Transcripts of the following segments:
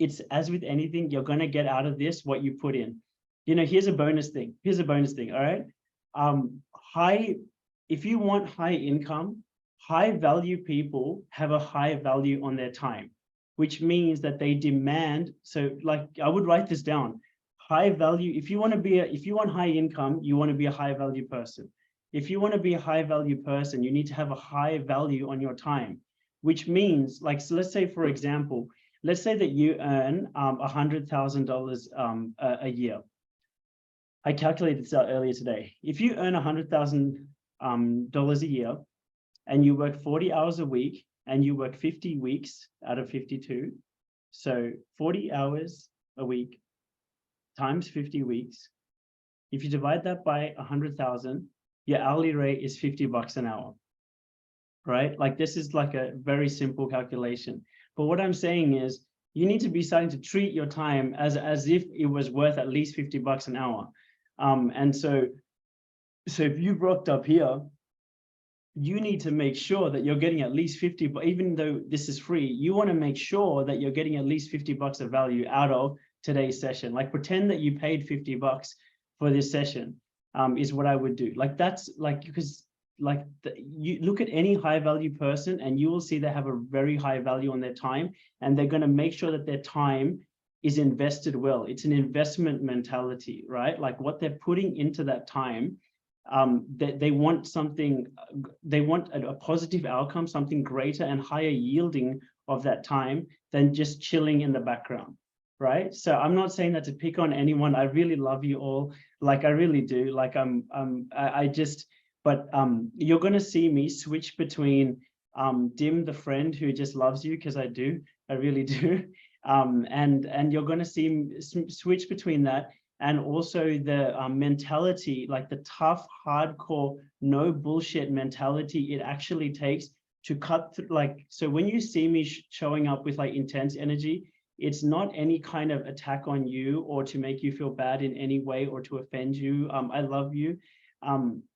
it's as with anything, you're going to get out of this what you put in. You know, here's a bonus thing. Here's a bonus thing. All right. If you want high income, high value people have a high value on their time, which means that they demand. So like, I would write this down. High value. If you want high income, you want to be a high value person. If you want to be a high value person, you need to have a high value on your time, which means, like, so let's say, for example, let's say that you earn $100,000 a year. I calculated this out earlier today. If you earn $100,000 a year and you work 40 hours a week and you work 50 weeks out of 52, so 40 hours a week times 50 weeks, if you divide that by 100,000, your hourly rate is $50 an hour, right? Like, this is like a very simple calculation. But what I'm saying is, you need to be starting to treat your time as if it was worth at least $50 an hour. And so if you've rocked up here, you need to make sure that you're getting at least 50, but even though this is free, you want to make sure that you're getting at least $50 of value out of today's session. Like, pretend that you paid $50 for this session, is what I would do. Like, that's like, because like you look at any high value person and you will see they have a very high value on their time, and they're going to make sure that their time is invested well. It's an investment mentality, right? Like, what they're putting into that time, they want something, they want a positive outcome, something greater and higher yielding of that time than just chilling in the background, right? So I'm not saying that to pick on anyone. I really love you all, like, I really do. Like, but you're going to see me switch between Dim, the friend who just loves you, because I really do, and you're going to see me switch between that and also the mentality, like the tough, hardcore, no bullshit mentality it actually takes to cut through. Like, so when you see me showing up with like intense energy, it's not any kind of attack on you or to make you feel bad in any way or to offend you. I love you.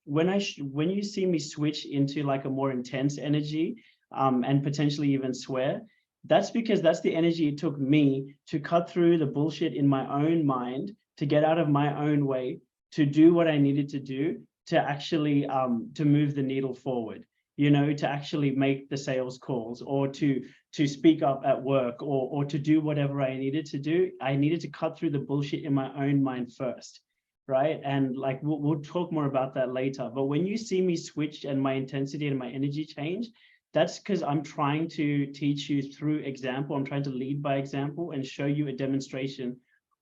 When you see me switch into like a more intense energy, and potentially even swear, that's because that's the energy it took me to cut through the bullshit in my own mind, to get out of my own way, to do what I needed to do to actually to move the needle forward, you know, to actually make the sales calls or to speak up at work or to do whatever I needed to do. I needed to cut through the bullshit in my own mind first, right? And like, we'll talk more about that later. But when you see me switch and my intensity and my energy change, that's because I'm trying to teach you through example. I'm trying to lead by example and show you a demonstration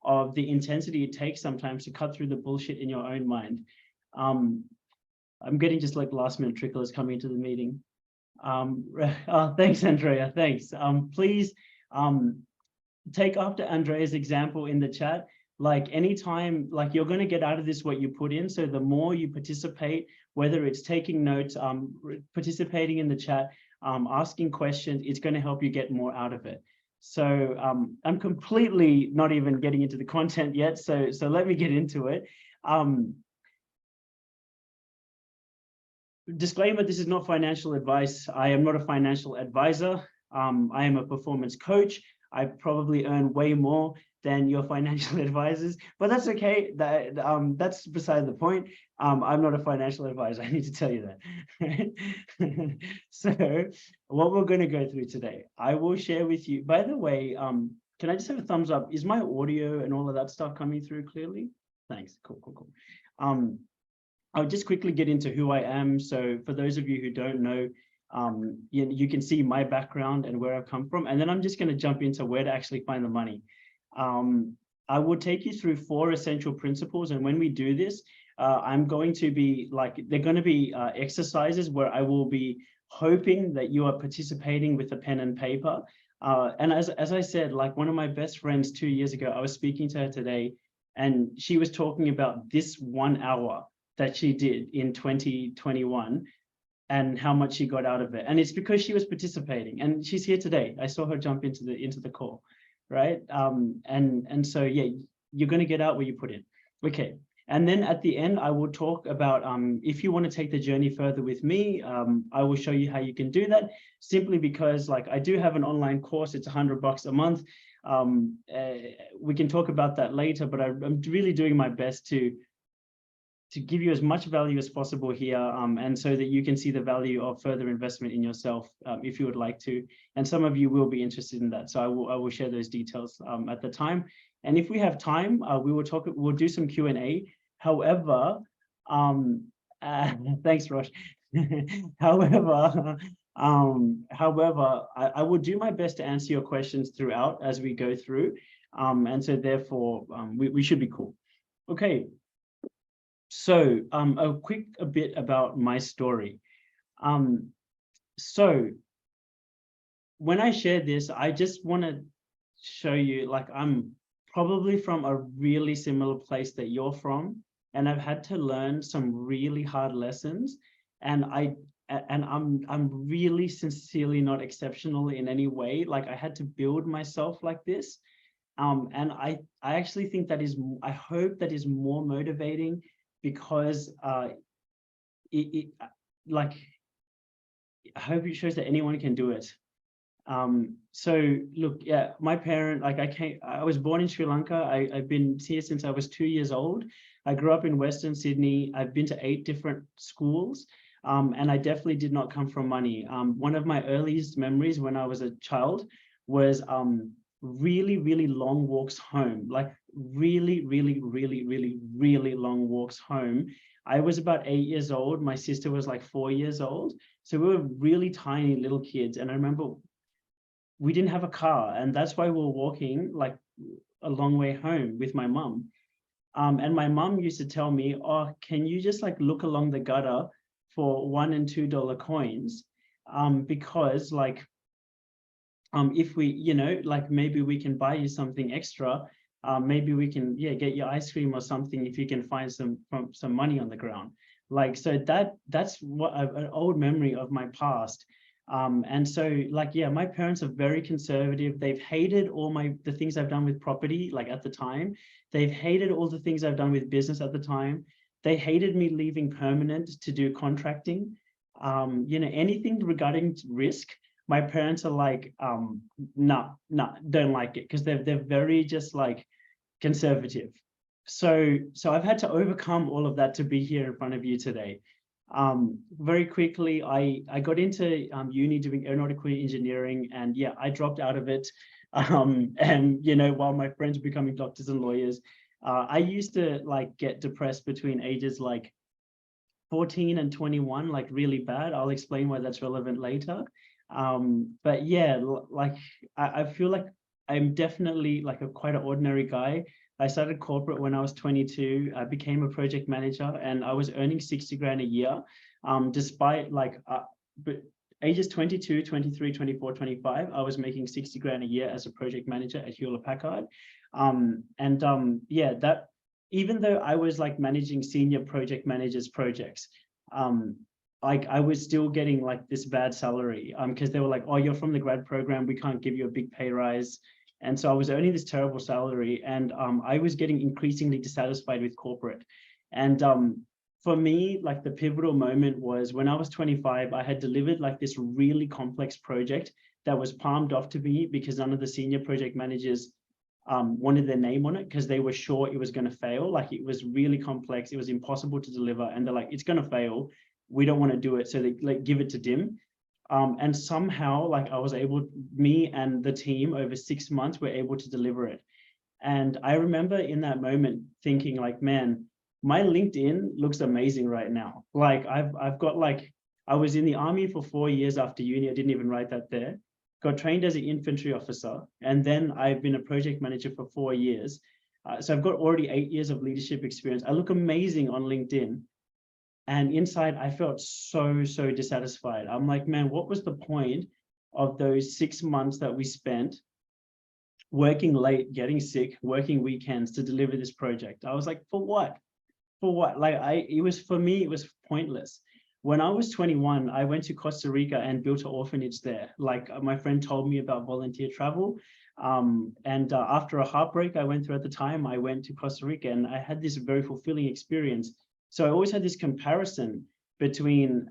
of the intensity it takes sometimes to cut through the bullshit in your own mind. I'm getting just like last minute tricklers coming into the meeting. Thanks, Andrea, thanks. Please take after Andrea's example in the chat. Like, anytime, like, you're going to get out of this what you put in. So the more you participate, whether it's taking notes, participating in the chat, asking questions, it's going to help you get more out of it. So I'm completely not even getting into the content yet. So let me get into it. Disclaimer, this is not financial advice. I am not a financial advisor. I am a performance coach. I probably earn way more than your financial advisors, but that's okay. That's beside the point. I'm not a financial advisor. I need to tell you that. So what we're going to go through today, I will share with you. By the way, can I just have a thumbs up? Is my audio and all of that stuff coming through clearly? Thanks. Cool. I'll just quickly get into who I am. So for those of you who don't know, you can see my background and where I've come from. And then I'm just going to jump into where to actually find the money. I will take you through 4 essential principles. And when we do this, I'm going to be like, they're going to be exercises where I will be hoping that you are participating with a pen and paper. And as I said, like, one of my best friends 2 years ago, I was speaking to her today, and she was talking about this 1 hour that she did in 2021 and how much she got out of it. And it's because she was participating, and she's here today. I saw her jump into the call, right? And so, yeah, you're going to get out what you put in. Okay. And then at the end, I will talk about if you want to take the journey further with me, I will show you how you can do that, simply because, like, I do have an online course. It's $100 a month. We can talk about that later, but I'm really doing my best to give you as much value as possible here, and so that you can see the value of further investment in yourself, if you would like to. And some of you will be interested in that, so I will share those details at the time. And if we have time, we'll do some Q&A. However, thanks, Rosh. However, I will do my best to answer your questions throughout as we go through, and so therefore we should be cool. Okay. So a bit about my story. So when I share this, I just want to show you, like, I'm probably from a really similar place that you're from, and I've had to learn some really hard lessons, and I'm really sincerely not exceptional in any way. Like, I had to build myself like this, and I actually think that is, I hope that is more motivating, because like, I hope it shows that anyone can do it. So look, yeah, my parent, like, I was born in Sri Lanka. I've been here since I was 2 years old. I grew up in Western Sydney. I've been to 8 different schools, and I definitely did not come from money. One of my earliest memories when I was a child was really, really long walks home, like really, really, really, really, really long walks home. I was about 8 years old. My sister was like 4 years old. So we were really tiny little kids. And I remember we didn't have a car, and that's why we were walking like a long way home with my mum. And my mum used to tell me, oh, can you just like look along the gutter for $1 and $2 coins? Because like, if we, you know, like, maybe we can buy you something extra. Maybe we can, yeah, get you ice cream or something if you can find some money on the ground. Like, so that's what an old memory of my past. And so, like, yeah, my parents are very conservative. They've hated all the things I've done with property, like, at the time. They've hated all the things I've done with business at the time. They hated me leaving permanent to do contracting. You know, anything regarding risk, my parents are like, nah, don't like it, because they're very just like conservative. So I've had to overcome all of that to be here in front of you today. Very quickly, I got into uni doing aeronautical engineering, and yeah, I dropped out of it. And you know, while my friends were becoming doctors and lawyers, I used to like get depressed between ages like 14 and 21, like really bad. I'll explain why that's relevant later. But yeah, like, I feel like I'm definitely like quite an ordinary guy. I started corporate when I was 22. I became a project manager, and I was earning 60 grand a year, despite like, but ages 22, 23, 24, 25, I was making 60 grand a year as a project manager at Hewlett Packard. Yeah, that, even though I was like managing senior project managers' projects, I was still getting like this bad salary, because they were like, oh, you're from the grad program, we can't give you a big pay rise. And so I was earning this terrible salary, and I was getting increasingly dissatisfied with corporate. And for me, like, the pivotal moment was when I was 25. I had delivered like this really complex project that was palmed off to me because none of the senior project managers wanted their name on it, because they were sure it was going to fail. Like, it was really complex, it was impossible to deliver, and they're like, it's going to fail, we don't want to do it, so they like give it to Dim. And somehow, like, I was able, me and the team over 6 months were able to deliver it. And I remember in that moment thinking like, man, my LinkedIn looks amazing right now. Like, I've got like, I was in the army for 4 years after uni. I didn't even write that there. Got trained as an infantry officer, and then I've been a project manager for 4 years. So I've got already 8 years of leadership experience. I look amazing on LinkedIn. And inside, I felt so dissatisfied. I'm like, man, what was the point of those 6 months that we spent working late, getting sick, working weekends to deliver this project? I was like, for what? For what? Like, for me, it was pointless. When I was 21, I went to Costa Rica and built an orphanage there. Like, my friend told me about volunteer travel. And after a heartbreak I went through at the time, I went to Costa Rica, and I had this very fulfilling experience. So I always had this comparison between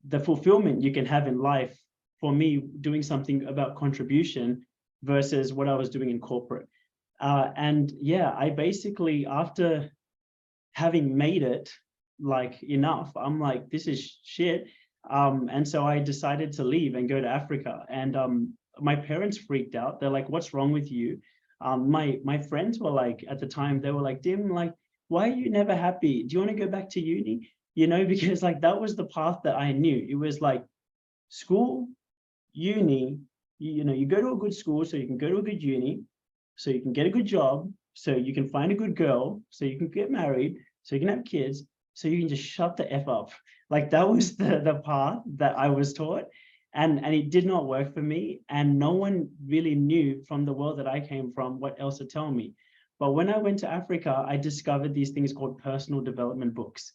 the fulfillment you can have in life, for me, doing something about contribution, versus what I was doing in corporate. And yeah, I basically, after having made it like enough, I'm like, this is shit. And so I decided to leave and go to Africa. And my parents freaked out. They're like, what's wrong with you? My friends were like, at the time, they were like, Dim, like, why are you never happy? Do you want to go back to uni? You know, because like that was the path that I knew. It was like school, uni, you know, you go to a good school so you can go to a good uni, so you can get a good job, so you can find a good girl, so you can get married, so you can have kids, so you can just shut the F up. Like that was the path that I was taught. And it did not work for me. And no one really knew from the world that I came from what else to tell me. But when I went to Africa, I discovered these things called personal development books.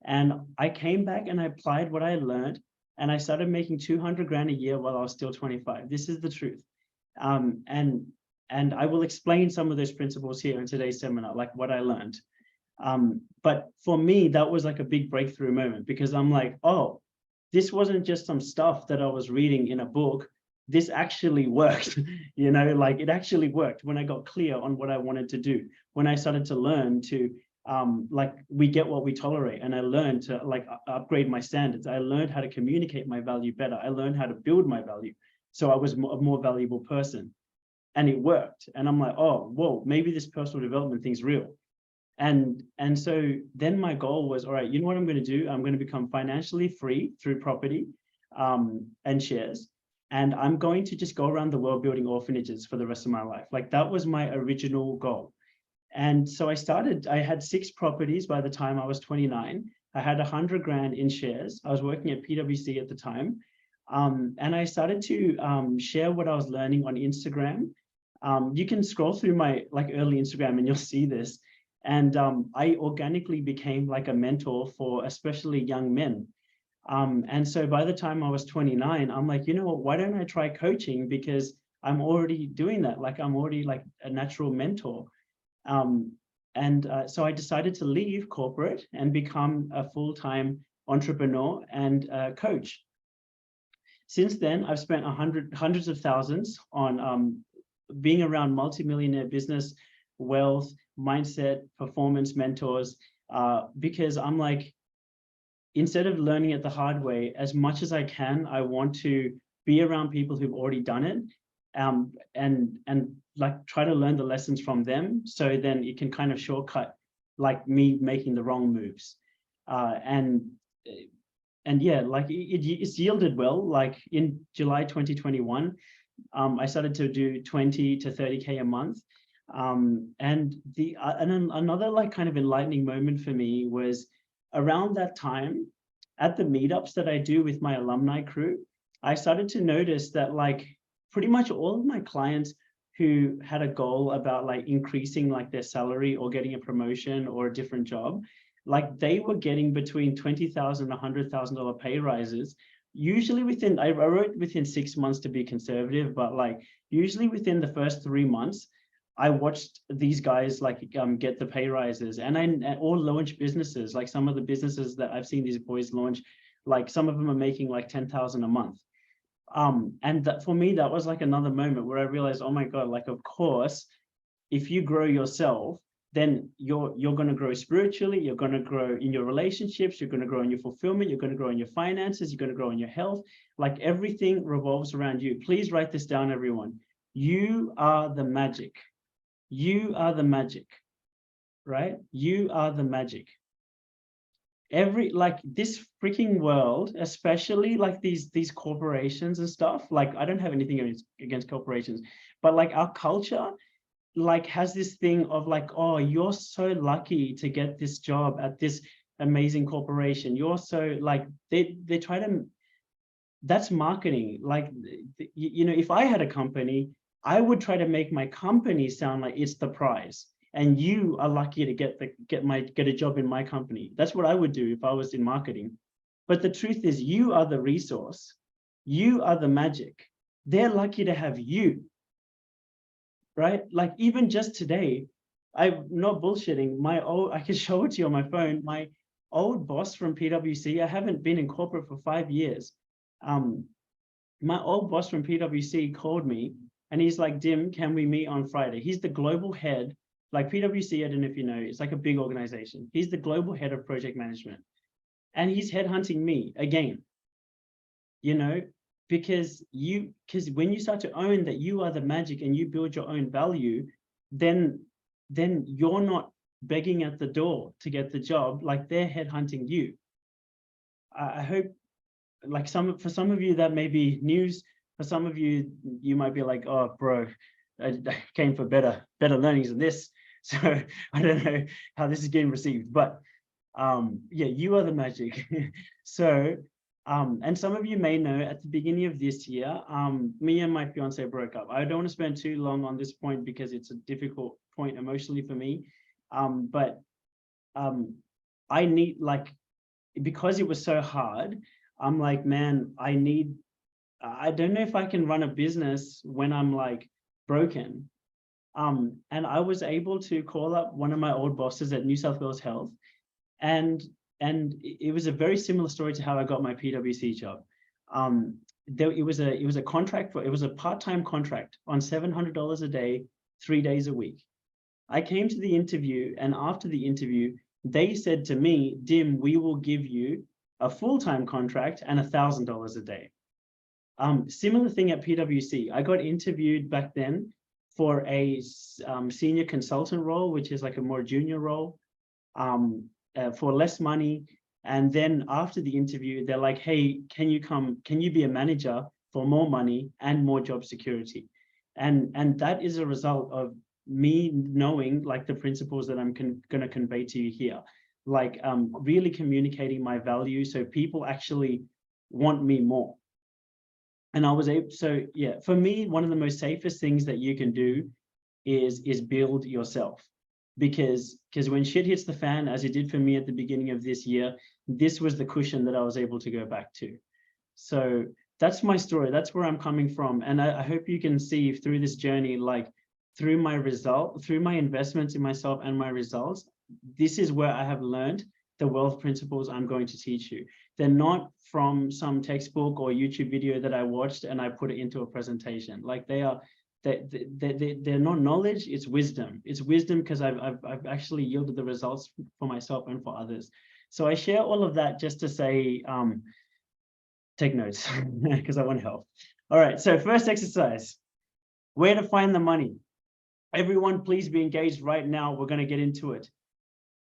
And I came back and I applied what I learned. And I started making 200 grand a year while I was still 25. This is the truth. And I will explain some of those principles here in today's seminar, like what I learned. But for me, that was like a big breakthrough moment, because I'm like, oh, this wasn't just some stuff that I was reading in a book. This actually worked, you know, like it actually worked when I got clear on what I wanted to do. When I started to learn to, like, we get what we tolerate. And I learned to like upgrade my standards. I learned how to communicate my value better. I learned how to build my value. So I was a more valuable person. And it worked. And I'm like, oh, whoa, maybe this personal development thing's real. And so then my goal was, all right, you know what I'm going to do? I'm going to become financially free through property and shares. And I'm going to just go around the world building orphanages for the rest of my life. Like that was my original goal. And so I had 6 properties by the time I was 29. I had 100 grand in shares. I was working at PwC at the time. And I started to share what I was learning on Instagram. You can scroll through my like early Instagram and you'll see this. And I organically became like a mentor for especially young men. And so by the time I was 29, I'm like, you know what, why don't I try coaching? Because I'm already doing that. Like I'm already like a natural mentor. So I decided to leave corporate and become a full-time entrepreneur and coach. Since then, I've spent hundreds of thousands on being around multimillionaire business, wealth, mindset, performance mentors, because I'm like, instead of learning it the hard way, as much as I can, I want to be around people who've already done it, and like try to learn the lessons from them, so then it can kind of shortcut like me making the wrong moves. And yeah, like it's yielded well. Like in July 2021, I started to do 20 to 30K a month. And another like kind of enlightening moment for me was around that time at the meetups that I do with my alumni crew. I started to notice that like pretty much all of my clients who had a goal about like increasing like their salary or getting a promotion or a different job, like they were getting between $20,000 and $100,000 pay rises. Usually within, I wrote within 6 months to be conservative, but like usually within the first 3 months, I watched these guys like get the pay rises, and all launch businesses. Like some of the businesses that I've seen these boys launch, like some of them are making like 10,000 a month. And that for me, that was like another moment where I realized, oh my God, like of course, if you grow yourself, then you're going to grow spiritually, you're going to grow in your relationships, you're going to grow in your fulfillment, you're going to grow in your finances, you're going to grow in your health. Like everything revolves around you. Please write this down, everyone. You are the magic. You are the magic, right? You are the magic. Like this freaking world, especially like these corporations and stuff, like I don't have anything against corporations, but like our culture like has this thing of like, oh, you're so lucky to get this job at this amazing corporation. You're so like, they try to, that's marketing. Like, you know, if I had a company, I would try to make my company sound like it's the prize, and you are lucky to get a job in my company. That's what I would do if I was in marketing. But the truth is, you are the resource. You are the magic. They're lucky to have you, right? Like even just today, I'm not bullshitting. I can show it to you on my phone. My old boss from PwC, I haven't been in corporate for 5 years. My old boss from PwC called me And he's like, Dim, can we meet on Friday? He's the global head, like PwC, I don't know if you know, it's like a big organization. He's the global head of project management. And he's headhunting me again, you know, because when you start to own that you are the magic and you build your own value, then you're not begging at the door to get the job, like they're headhunting you. I hope, like for some of you that may be news. For some of you, you might be like, oh, bro, I came for better learnings than this. So I don't know how this is getting received, but yeah, you are the magic. So, and some of you may know at the beginning of this year, me and my fiance broke up. I don't want to spend too long on this point because it's a difficult point emotionally for me. But I need, like, because it was so hard, I'm like, man, I don't know if I can run a business when I'm like broken. And I was able to call up one of my old bosses at New South Wales Health, and it was a very similar story to how I got my PwC job. It was a contract it was a part-time contract on $700 a day, 3 days a week. I came to the interview, and after the interview, they said to me, Dim, we will give you a full-time contract and $1,000 a day. Similar thing at PwC. I got interviewed back then for a senior consultant role, which is like a more junior role, for less money. And then after the interview, they're like, hey, can you be a manager for more money and more job security? And that is a result of me knowing, like, the principles that I'm going to convey to you here, like really communicating my value so people actually want me more. And I was able, so yeah, for me, one of the most safest things that you can do is build yourself. Because when shit hits the fan, as it did for me at the beginning of this year, this was the cushion that I was able to go back to. So that's my story. That's where I'm coming from. And I hope you can see through this journey, like through my investments in myself and my results, this is where I have learned the wealth principles I'm going to teach you. They're not from some textbook or YouTube video that I watched and I put it into a presentation. Like they're not knowledge, it's wisdom. It's wisdom because I've actually yielded the results for myself and for others. So I share all of that just to say, take notes because I want to help. All right, so first exercise, where to find the money. Everyone, please be engaged right now. We're going to get into it.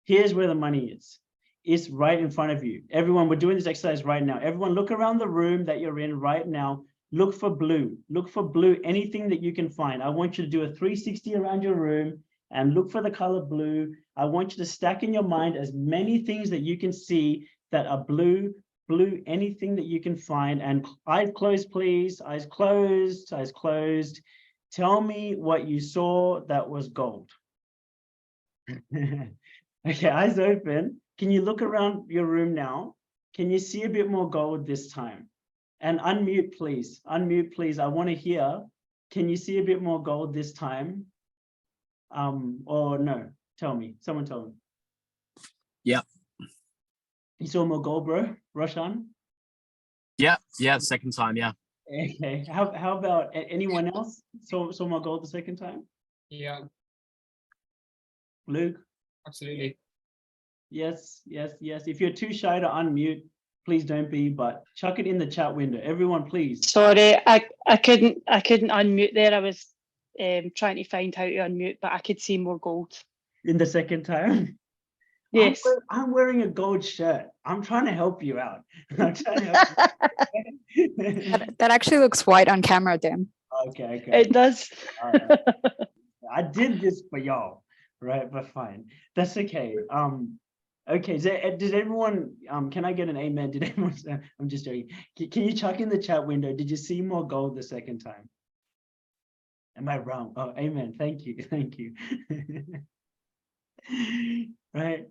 Here's where the money is. It's right in front of you. Everyone, we're doing this exercise right now. Everyone, look around the room that you're in right now. Look for blue. Look for blue, anything that you can find. I want you to do a 360 around your room and look for the color blue. I want you to stack in your mind as many things that you can see that are blue, anything that you can find. And eyes closed, please. Eyes closed, eyes closed. Tell me what you saw that was gold. Okay, eyes open. Can you look around your room now? Can you see a bit more gold this time? And unmute, please. Unmute, please. I want to hear. Can you see a bit more gold this time? Or no? Tell me. Someone tell me. Yeah. You saw more gold, bro? Roshan? Yeah. Second time. Yeah. Okay. How about anyone else? Saw more gold the second time? Yeah. Luke? Absolutely. Yes. If you're too shy to unmute, please don't be, but chuck it in the chat window. Everyone, please. Sorry, I couldn't unmute there. I was trying to find how to unmute, but I could see more gold. In the second time? Yes. I'm wearing a gold shirt. I'm trying to help you out. I'm trying to help you. That actually looks white on camera, Dim. Okay. It does. I did this for y'all, right? But fine. That's okay. Okay, did everyone, can I get an amen? Did everyone, I'm just joking. Can you chuck in the chat window? Did you see more gold the second time? Am I wrong? Oh, amen. Thank you. Right.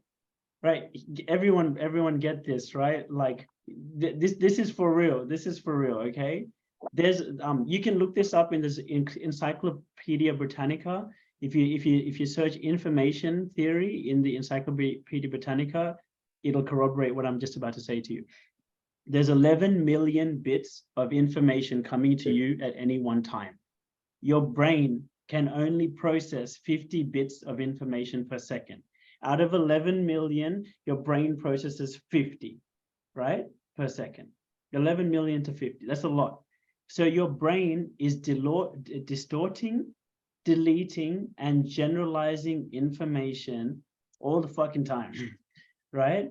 Everyone get this, right? Like this is for real. This is for real, okay? There's you can look this up in this Encyclopedia Britannica. If you search information theory in the Encyclopedia Britannica, it'll corroborate what I'm just about to say to you. There's 11 million bits of information coming to you at any one time. your brain can only process 50 bits of information per second. Out of 11 million, your brain processes 50, right? Per second. 11 million to 50, that's a lot. So your brain is distorting, deleting, and generalizing information all the fucking time, right?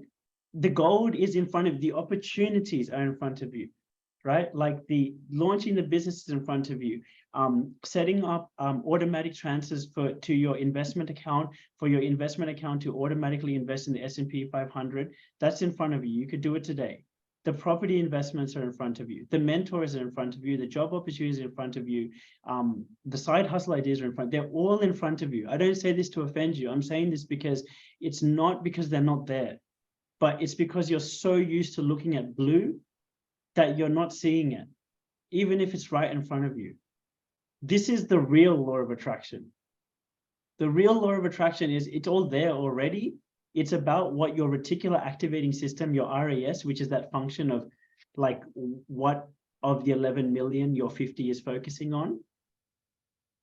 The gold is in front of you, the opportunities are in front of you, right? Like the launching the businesses in front of you, setting up automatic transfers to your investment account, for your investment account to automatically invest in the S&P 500. That's in front of you. You could do it today. The property investments are in front of you. The mentors are in front of you. The job opportunities are in front of you. The side hustle ideas are in front. They're all in front of you. I don't say this to offend you. I'm saying this because it's not because they're not there, but it's because you're so used to looking at blue that you're not seeing it, even if it's right in front of you. This is the real law of attraction. The real law of attraction is it's all there already. It's about what your reticular activating system, your RAS, which is that function of like what of the 11 million your 50 is focusing on.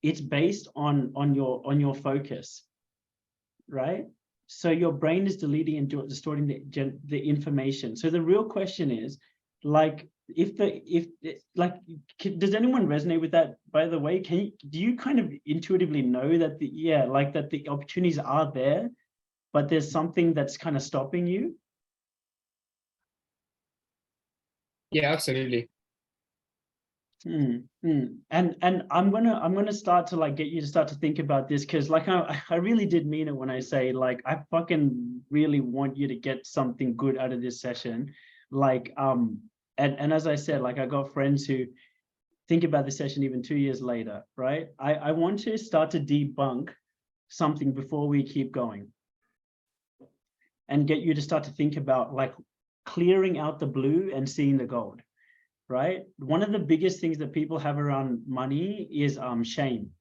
It's based on your focus, right? So your brain is deleting and distorting the information. So the real question is, like, does anyone resonate with that? By the way, do you kind of intuitively know that that the opportunities are there, but there's something that's kind of stopping you? Yeah, absolutely. And I'm gonna start to like get you to start to think about this, because like I really did mean it when I say like I fucking really want you to get something good out of this session. Like and as I said, like I got friends who think about the session even 2 years later, right? I want to start to debunk something before we keep going, and get you to start to think about like clearing out the blue and seeing the gold. Right? One of the biggest things that people have around money is shame.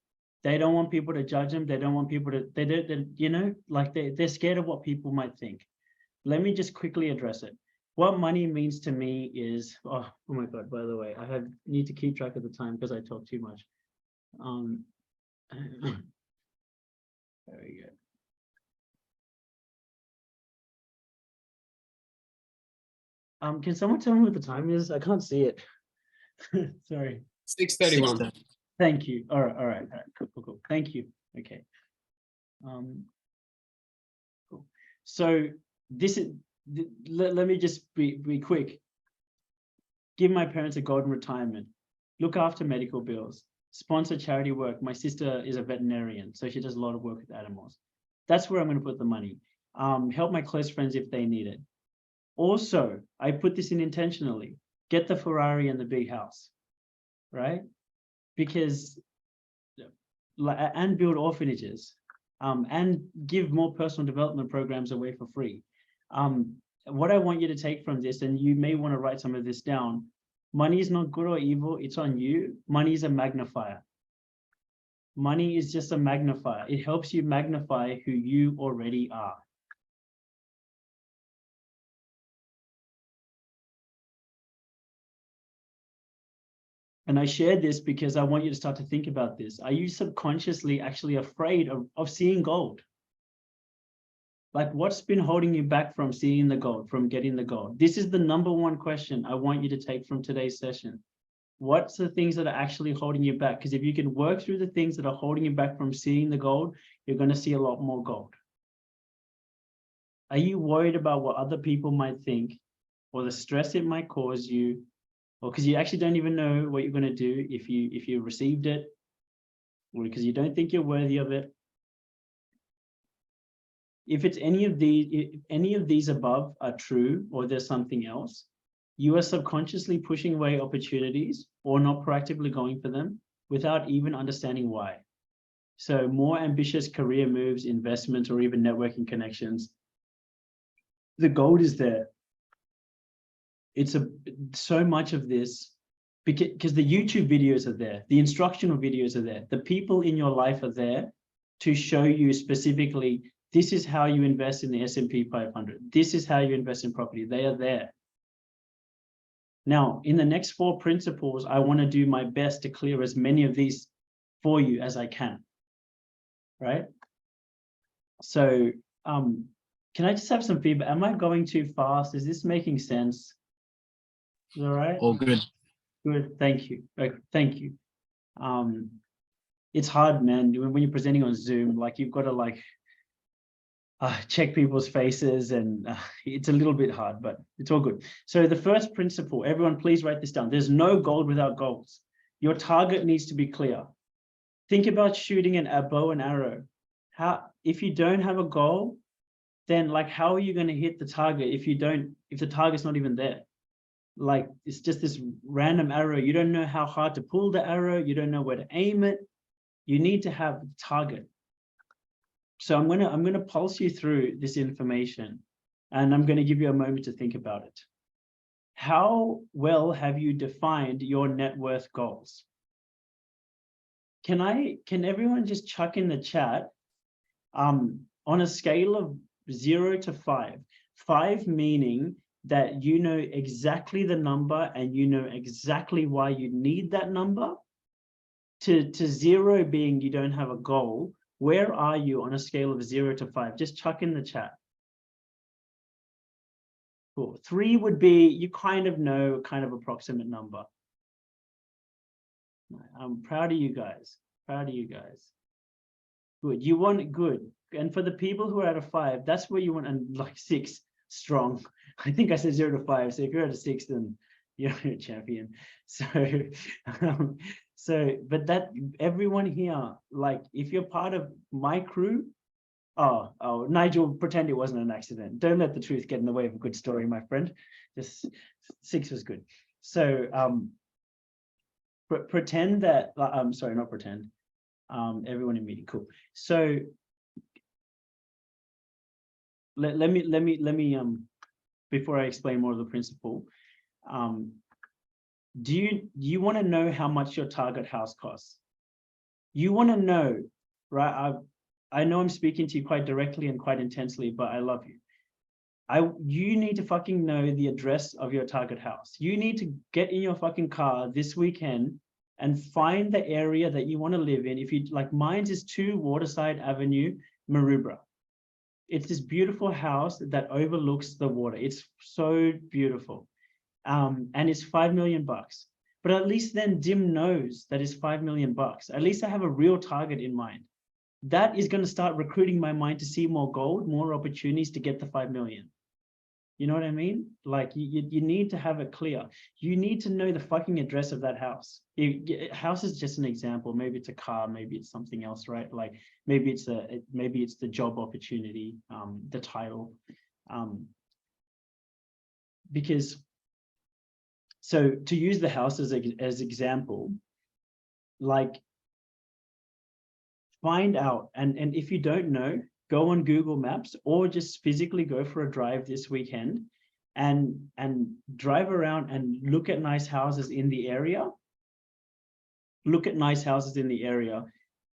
They don't want people to judge them. They don't want people to, they're scared of what people might think. Let me just quickly address it. What money means to me is, oh my God, by the way, I need to keep track of the time because I talk too much. There we go. Can someone tell me what the time is? I can't see it. Sorry. 6:31. Thank you. All right. Cool. Thank you. Okay. Cool. So this is, let me just be quick. Give my parents a golden retirement. Look after medical bills. Sponsor charity work. My sister is a veterinarian, so she does a lot of work with animals. That's where I'm going to put the money. Help my close friends if they need it. Also, I put this in intentionally. Get the Ferrari and the big house, right? Because, and build orphanages, and give more personal development programs away for free. What I want you to take from this, and you may want to write some of this down, money is not good or evil, it's on you. Money is a magnifier. Money is just a magnifier. It helps you magnify who you already are. And I shared this because I want you to start to think about this. Are you subconsciously actually afraid of seeing gold? Like, what's been holding you back from seeing the gold, from getting the gold? This is the #1 question I want you to take from today's session. What's the things that are actually holding you back? Because if you can work through the things that are holding you back from seeing the gold, you're going to see a lot more gold. Are you worried about what other people might think, or the stress it might cause you, or because you actually don't even know what you're going to do if you received it, or because you don't think you're worthy of it? If it's any of these above are true, or there's something else, you are subconsciously pushing away opportunities or not proactively going for them without even understanding why. So more ambitious career moves, investments, or even networking connections, the gold is there. It's so much of this because the YouTube videos are there, the instructional videos are there, the people in your life are there to show you specifically, this is how you invest in the S&P 500. This is how you invest in property. They are there. Now, in the next 4 principles, I want to do my best to clear as many of these for you as I can, right? So can I just have some feedback? Am I going too fast? Is this making sense? Is all right? All good. Good, thank you. Thank you. It's hard, man, when you're presenting on Zoom, like you've got to like check people's faces, and it's a little bit hard, but it's all good. So the first principle, everyone please write this down. There's no gold without goals. Your target needs to be clear. Think about shooting a bow and arrow. If you don't have a goal, then like how are you going to hit the target if the target's not even there? Like it's just this random arrow. You don't know how hard to pull the arrow. You don't know where to aim it. You need to have a target. So I'm gonna pulse you through this information, and I'm gonna give you a moment to think about it. How well have you defined your net worth goals? Can everyone just chuck in the chat on a scale of 0 to 5? 5 meaning that you know exactly the number and you know exactly why you need that number, to 0 being you don't have a goal. Where are you on a scale of 0 to 5? Just chuck in the chat. Cool. 3 would be you kind of know, kind of approximate number. I'm proud of you guys. Proud of you guys. Good. You want it good. And for the people who are at a 5, that's where you want, and like 6 strong. I think I said 0 to 5. So if you're at a 6, then you're a champion. So but that everyone here, like if you're part of my crew, oh Nigel, pretend it wasn't an accident. Don't let the truth get in the way of a good story, my friend. Just 6 was good. So pretend that I'm sorry, not pretend. Everyone in meeting, cool. So let me before I explain more of the principle, do you want to know how much your target house costs? You want to know, right? I know I'm speaking to you quite directly and quite intensely, but I love you. You need to fucking know the address of your target house. You need to get in your fucking car this weekend and find the area that you want to live in. If you like, mine's is 2 Waterside Avenue, Maroubra. It's this beautiful house that overlooks the water. It's so beautiful. And it's $5 million. But at least then Dim knows that it's $5 million. At least I have a real target in mind. That is going to start recruiting my mind to see more gold, more opportunities to get the 5 million. You know what I mean? Like you need to have it clear. You need to know the fucking address of that house. House is just an example. Maybe it's a car, maybe it's something else, right? Like maybe it's the job opportunity, the title. Because so to use the house as example, like find out, and if you don't know, go on Google Maps or just physically go for a drive this weekend and drive around and look at nice houses in the area. Look at nice houses in the area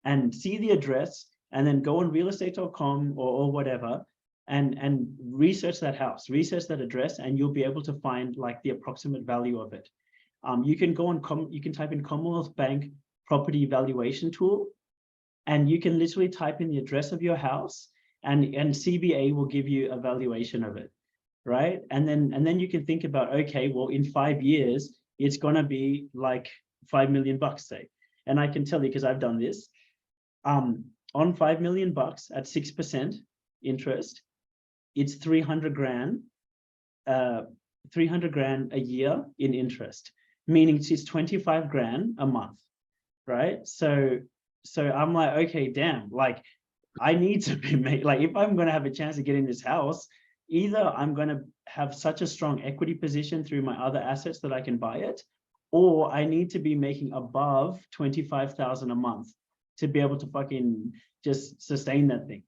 and see the address, and then go on realestate.com or whatever and research that house, research that address, and you'll be able to find like the approximate value of it. You can go on, you can type in Commonwealth Bank property valuation tool, and you can literally type in the address of your house, and CBA will give you a valuation of it, right? And then you can think about, okay, well, in 5 years, it's gonna be like $5 million, say. And I can tell you, because I've done this, on $5 million at 6% interest, it's 300 grand, 300 grand a year in interest, meaning it's 25 grand a month, right? So I'm like, okay, damn, like I need to be made, like if I'm going to have a chance to get in this house, either I'm going to have such a strong equity position through my other assets that I can buy it, or I need to be making above 25,000 a month to be able to fucking just sustain that thing,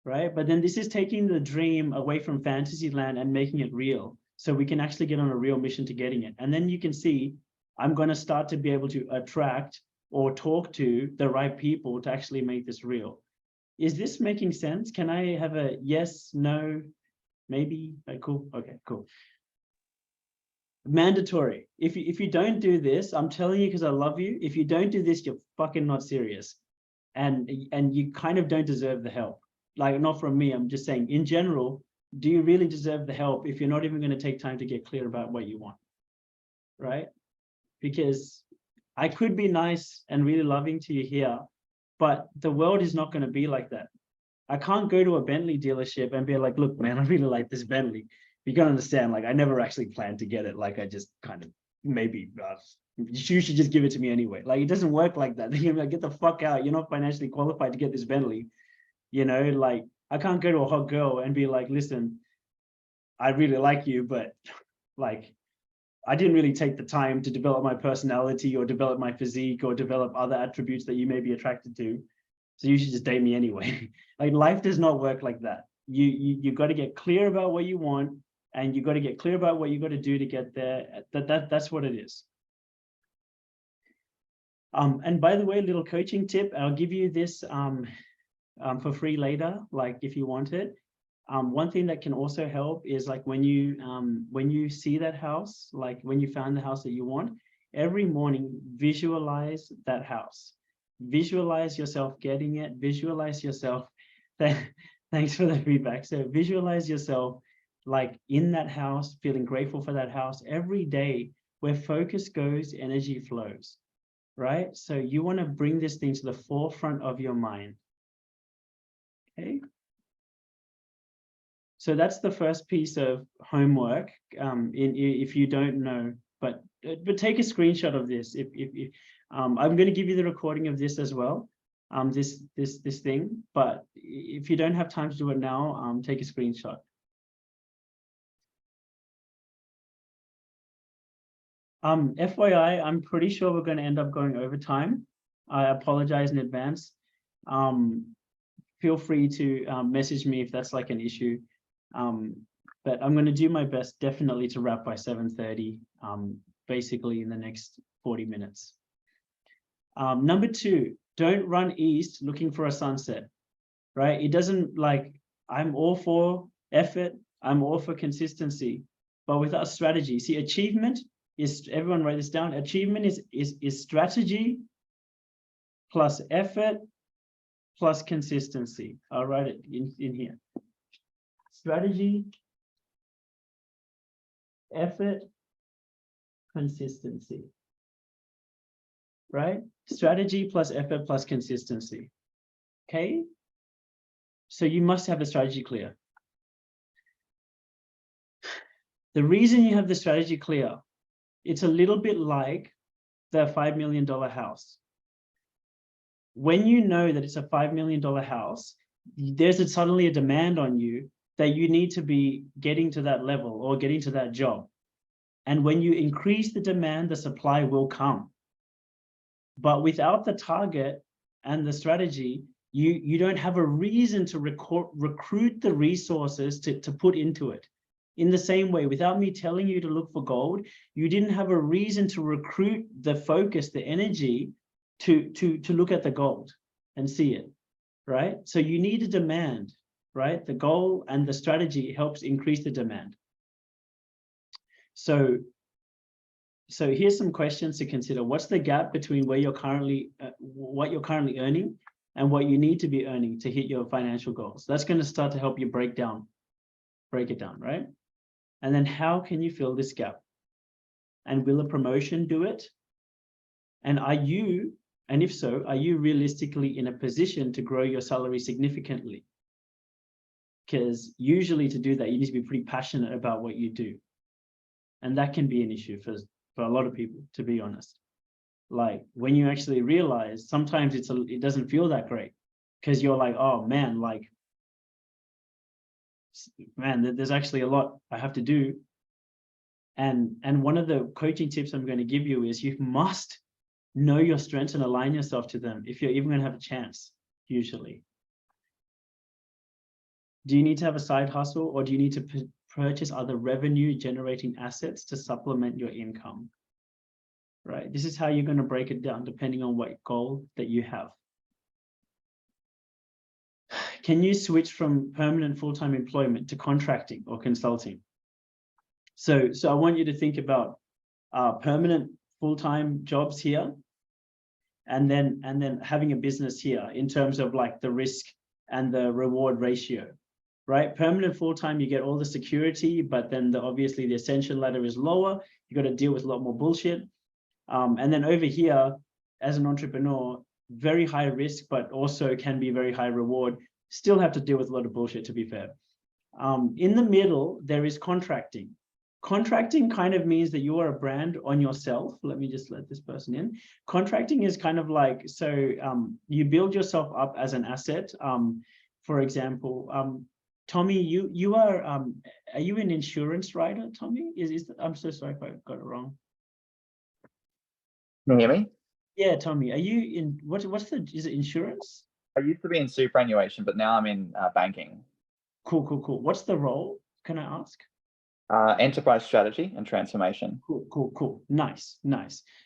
right? But then this is taking the dream away from fantasy land and making it real, so we can actually get on a real mission to getting it. And then you can see I'm going to start to be able to attract or talk to the right people to actually make this real. Is this making sense? Can I have a yes, no, maybe? Cool. Okay, cool. Mandatory. If you don't do this, I'm telling you because I love you. If you don't do this, you're fucking not serious, and you kind of don't deserve the help. Like, not from me. I'm just saying in general. Do you really deserve the help if you're not even going to take time to get clear about what you want? Right? Because I could be nice and really loving to you here, but the world is not going to be like that. I can't go to a Bentley dealership and be like, look, man, I really like this Bentley. You gotta understand, like, I never actually planned to get it. Like, I just kind of maybe you should just give it to me anyway. Like, it doesn't work like that. You're like, get the fuck out. You're not financially qualified to get this Bentley. You know, like, I can't go to a hot girl and be like, listen, I really like you, but like, I didn't really take the time to develop my personality or develop my physique or develop other attributes that you may be attracted to. So you should just date me anyway. Like, life does not work like that. You got to get clear about what you want, and you got to get clear about what you got to do to get there. That's what it is. And by the way, little coaching tip, I'll give you this for free later, like if you want it. One thing that can also help is like when you see that house, like when you found the house that you want, every morning visualize that house. Visualize yourself getting it. Visualize yourself. Thanks for the feedback. So visualize yourself like in that house, feeling grateful for that house every day. Where focus goes, energy flows, right? So you want to bring this thing to the forefront of your mind. Okay. So that's the first piece of homework. If you don't know, but take a screenshot of this. I'm going to give you the recording of this as well. This thing, but if you don't have time to do it now, take a screenshot. FYI, I'm pretty sure we're going to end up going over time. I apologize in advance. Feel free to message me if that's like an issue. But I'm going to do my best definitely to wrap by 7:30, basically in the next 40 minutes. Number 2, don't run east looking for a sunset, right? It doesn't, like, I'm all for effort, I'm all for consistency, but without strategy. See, achievement is, everyone write this down, achievement is strategy plus effort plus consistency. I'll write it in here. Strategy, effort, consistency, right? Strategy plus effort plus consistency. Okay. So you must have the strategy clear. The reason you have the strategy clear, it's a little bit like the $5 million house. When you know that it's a $5 million house, there's suddenly a demand on you that you need to be getting to that level or getting to that job. And when you increase the demand, the supply will come. But without the target and the strategy, you don't have a reason to recruit the resources to put into it. In the same way, without me telling you to look for gold, you didn't have a reason to recruit the focus, the energy to look at the gold and see it, right? So you need a demand, right? The goal and the strategy helps increase the demand. So here's some questions to consider. What's the gap between where you're currently, what you're currently earning and what you need to be earning to hit your financial goals? That's going to start to help you break it down, right? And then how can you fill this gap? And will a promotion do it? And if so, are you realistically in a position to grow your salary significantly? Because usually to do that, you need to be pretty passionate about what you do. And that can be an issue for a lot of people, to be honest. Like when you actually realize, sometimes it doesn't feel that great because you're like, oh man, there's actually a lot I have to do. And one of the coaching tips I'm going to give you is you must know your strengths and align yourself to them if you're even going to have a chance, usually. Do you need to have a side hustle, or do you need to purchase other revenue generating assets to supplement your income? Right? This is how you're going to break it down depending on what goal that you have. Can you switch from permanent full-time employment to contracting or consulting? So I want you to think about permanent full-time jobs here, and then having a business here in terms of like the risk and the reward ratio, right? Permanent full-time, you get all the security, but then obviously the ascension ladder is lower. You got to deal with a lot more bullshit. And then over here, as an entrepreneur, very high risk, but also can be very high reward. Still have to deal with a lot of bullshit, to be fair. In the middle, there is contracting. Contracting kind of means that you are a brand on yourself. Let me just let this person in. Contracting is kind of like, so you build yourself up as an asset. For example, Tommy, you are you an insurance writer, Tommy? I'm so sorry if I got it wrong. Can you hear me? Yeah, Tommy, are you in, is it insurance? I used to be in superannuation, but now I'm in banking. Cool. What's the role? Can I ask? Enterprise strategy and transformation. Cool. Nice.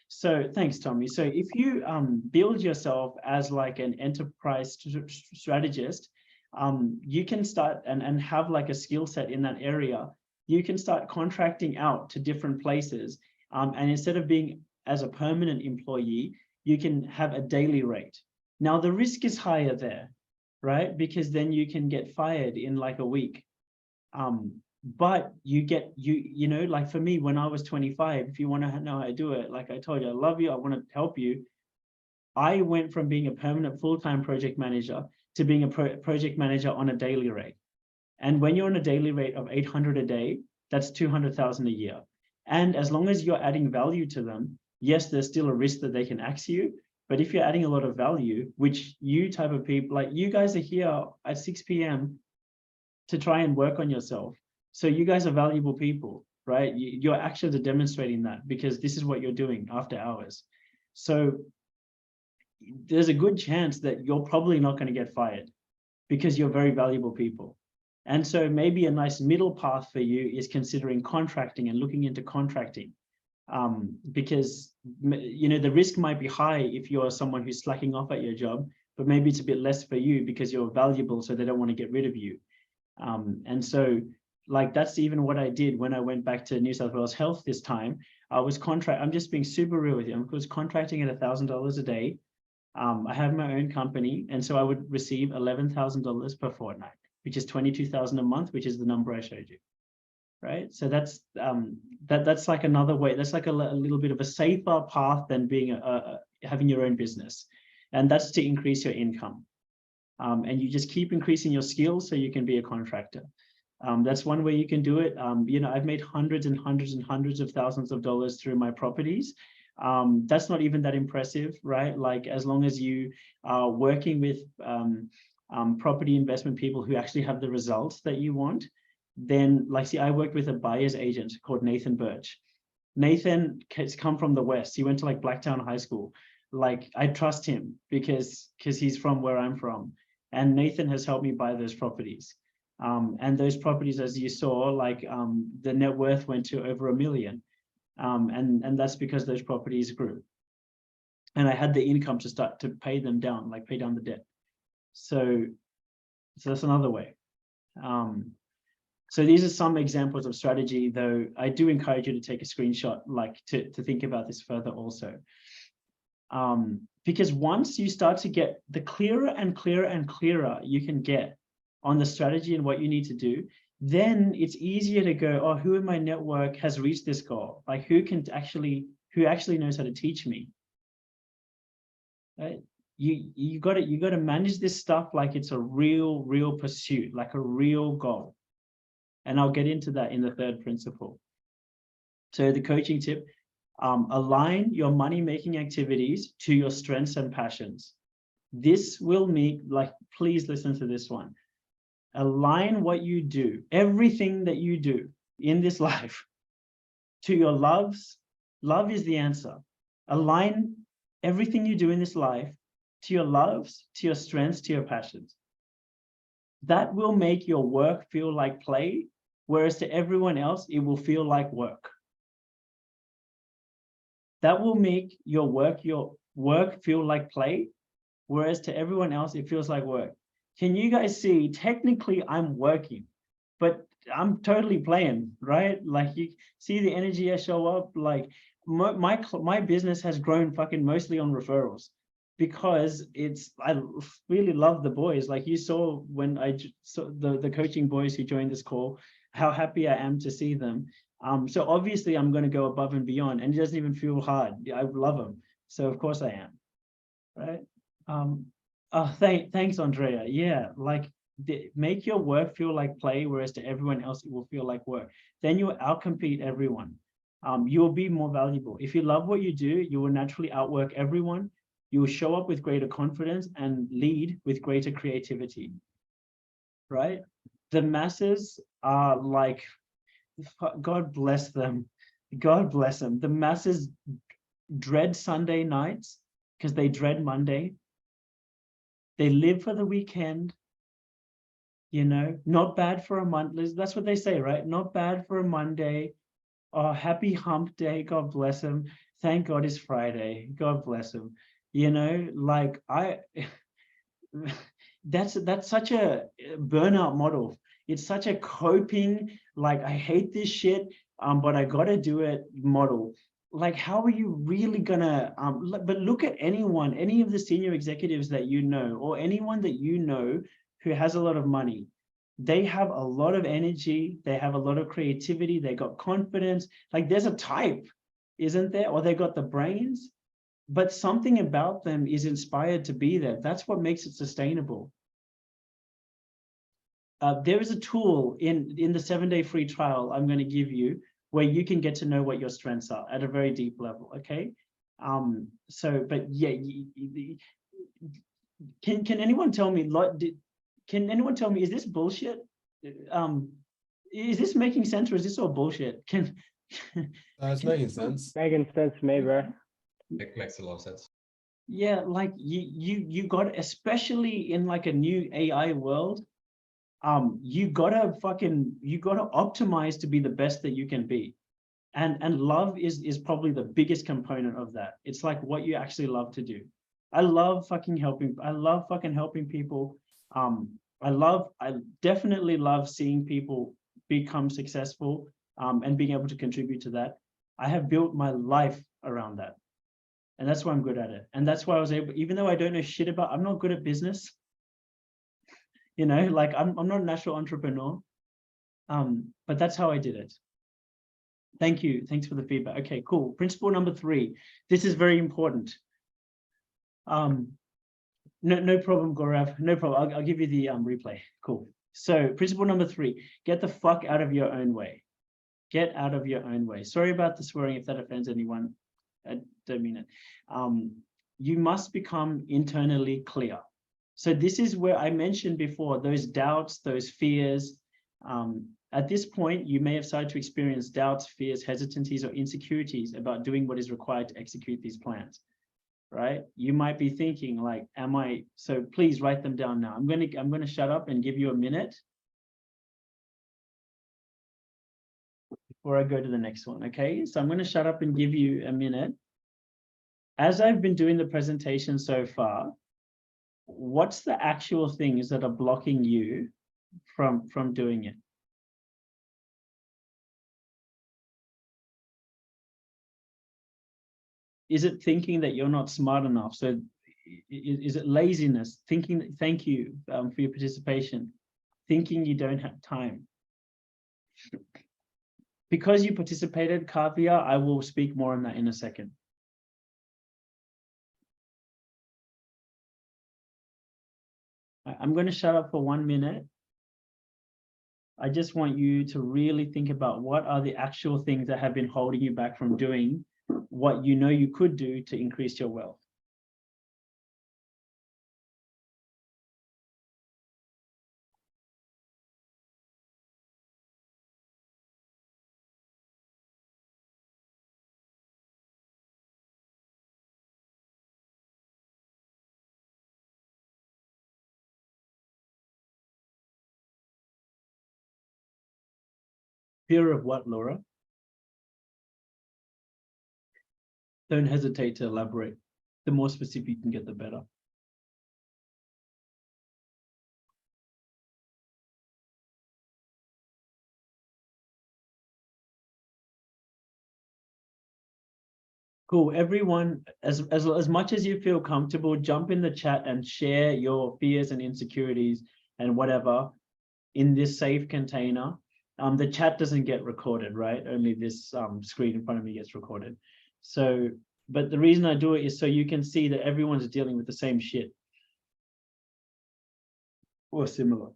So thanks, Tommy. So if you build yourself as like an enterprise strategist, you can start and have like a skill set in that area. You can start contracting out to different places. And instead of being as a permanent employee, you can have a daily rate. Now the risk is higher there, right? Because then you can get fired in like a week. But you get, you know, like for me, when I was 25, if you want to know how to do it, like I told you, I love you, I want to help you. I went from being a permanent full-time project manager to being a project manager on a daily rate. And when you're on a daily rate of 800 a day, that's 200,000 a year. And as long as you're adding value to them, yes, there's still a risk that they can axe you. But if you're adding a lot of value, which you type of people, like you guys are here at 6 p.m. to try and work on yourself. So you guys are valuable people, right? Your actions are demonstrating that because this is what you're doing after hours. So there's a good chance that you're probably not going to get fired because you're very valuable people. And so maybe a nice middle path for you is considering contracting and looking into contracting. Because, you know, the risk might be high if you're someone who's slacking off at your job, but maybe it's a bit less for you because you're valuable, so they don't want to get rid of you. And so like, that's even what I did when I went back to New South Wales Health this time. I'm just being super real with you. I was contracting at $1,000 a day. I have my own company. And so I would receive $11,000 per fortnight, which is 22,000 a month, which is the number I showed you. Right. So that's like another way. That's like a little bit of a safer path than being having your own business. And that's to increase your income. And you just keep increasing your skills so you can be a contractor. That's one way you can do it. You know, I've made hundreds and hundreds of thousands of dollars through my properties. That's not even that impressive, right? Like, as long as you are working with property investment people who actually have the results that you want, then, like, see, I worked with a buyer's agent called Nathan Birch. Nathan has come from the West. He went to like Blacktown High School. Like, I trust him because he's from where I'm from. And Nathan has helped me buy those properties. And those properties, as you saw, like the net worth went to over $1 million. And that's because those properties grew. And I had the income to start to pay them down, like pay down the debt. So that's another way. So these are some examples of strategy, though I do encourage you to take a screenshot, like to think about this further also. Because once you start to get the clearer and clearer you can get on the strategy and what you need to do, then it's easier to go, oh, who in my network has reached this goal? Like, who actually knows how to teach me? Right? You got to manage this stuff like it's a real pursuit, like a real goal. And I'll get into that in the third principle. So the coaching tip, align your money-making activities to your strengths and passions. This will make, like, please listen to this one. Align what you do, everything that you do in this life, to your loves. Love is the answer. Align everything you do in this life to your loves, to your strengths, to your passions. That will make your work feel like play, whereas to everyone else, it will feel like work. That will make your work feel like play, whereas to everyone else, it feels like work. Can you guys see, technically I'm working. but I'm totally playing, right? Like you see the energy I show up, like my business has grown fucking mostly on referrals because I really love the boys. Like you saw when I saw the coaching boys who joined this call, how happy I am to see them. So obviously I'm going to go above and beyond, and it doesn't even feel hard. I love them. So of course I am, right? Oh, thanks, Andrea. Yeah, like make your work feel like play, whereas to everyone else it will feel like work. Then you'll outcompete everyone. You will be more valuable. If you love what you do, you will naturally outwork everyone. You will show up with greater confidence and lead with greater creativity, right? The masses are like, God bless them. God bless them. The masses dread Sunday nights because they dread Monday. They live for the weekend, you know, not bad for a month. That's what they say, right? Not bad for a Monday. Oh, happy hump day. God bless him. Thank God it's Friday. God bless him. You know, like that's such a burnout model. It's such a coping, like I hate this shit, but I gotta do it model. Like, how are you really gonna, but look at anyone, any of the senior executives that you know, or anyone that you know who has a lot of money. They have a lot of energy, they have a lot of creativity, they got confidence. Like there's a type, isn't there? Or they got the brains, but something about them is inspired to be there. That's what makes it sustainable. There is a tool in the 7-day free trial I'm going to give you where you can get to know what your strengths are at a very deep level. Okay. But yeah, can anyone tell me, can anyone tell me, is this bullshit? Is this making sense, or is this all bullshit? It's making sense. Making sense to me, bro. It makes a lot of sense. Yeah, like you got, especially in like a new AI world, you gotta optimize to be the best that you can be. And love is probably the biggest component of that. It's like what you actually love to do. I love fucking helping. I love fucking helping people. I definitely love seeing people become successful, and being able to contribute to that. I have built my life around that. And that's why I'm good at it. And that's why I was able, even though I don't know shit about, I'm not good at business. You know, like I'm not a natural entrepreneur. But that's how I did it. Thank you. Thanks for the feedback. Okay, cool. Principle number 3. This is very important. No problem, Gaurav. No problem. I'll give you the replay. Cool. So principle number 3, get the fuck out of your own way. Get out of your own way. Sorry about the swearing if that offends anyone. I don't mean it. You must become internally clear. So this is where I mentioned before, those doubts, those fears. At this point, you may have started to experience doubts, fears, hesitancies, or insecurities about doing what is required to execute these plans, right? You might be thinking like, so please write them down now. I'm going to shut up and give you a minute before I go to the next one, okay? So I'm going to shut up and give you a minute. As I've been doing the presentation so far, what's the actual things that are blocking you from doing it? Is it thinking that you're not smart enough? So is it laziness? Thinking, thank you for your participation. Thinking you don't have time. Because you participated, Kavya, I will speak more on that in a second. I'm going to shut up for 1 minute. I just want you to really think about what are the actual things that have been holding you back from doing what you know you could do to increase your wealth. Fear of what, Laura? Don't hesitate to elaborate. The more specific you can get, the better. Cool. Everyone, as much as you feel comfortable, jump in the chat and share your fears and insecurities and whatever in this safe container. The chat doesn't get recorded, right? Only this screen in front of me gets recorded. So, but the reason I do it is so you can see that everyone's dealing with the same shit or similar.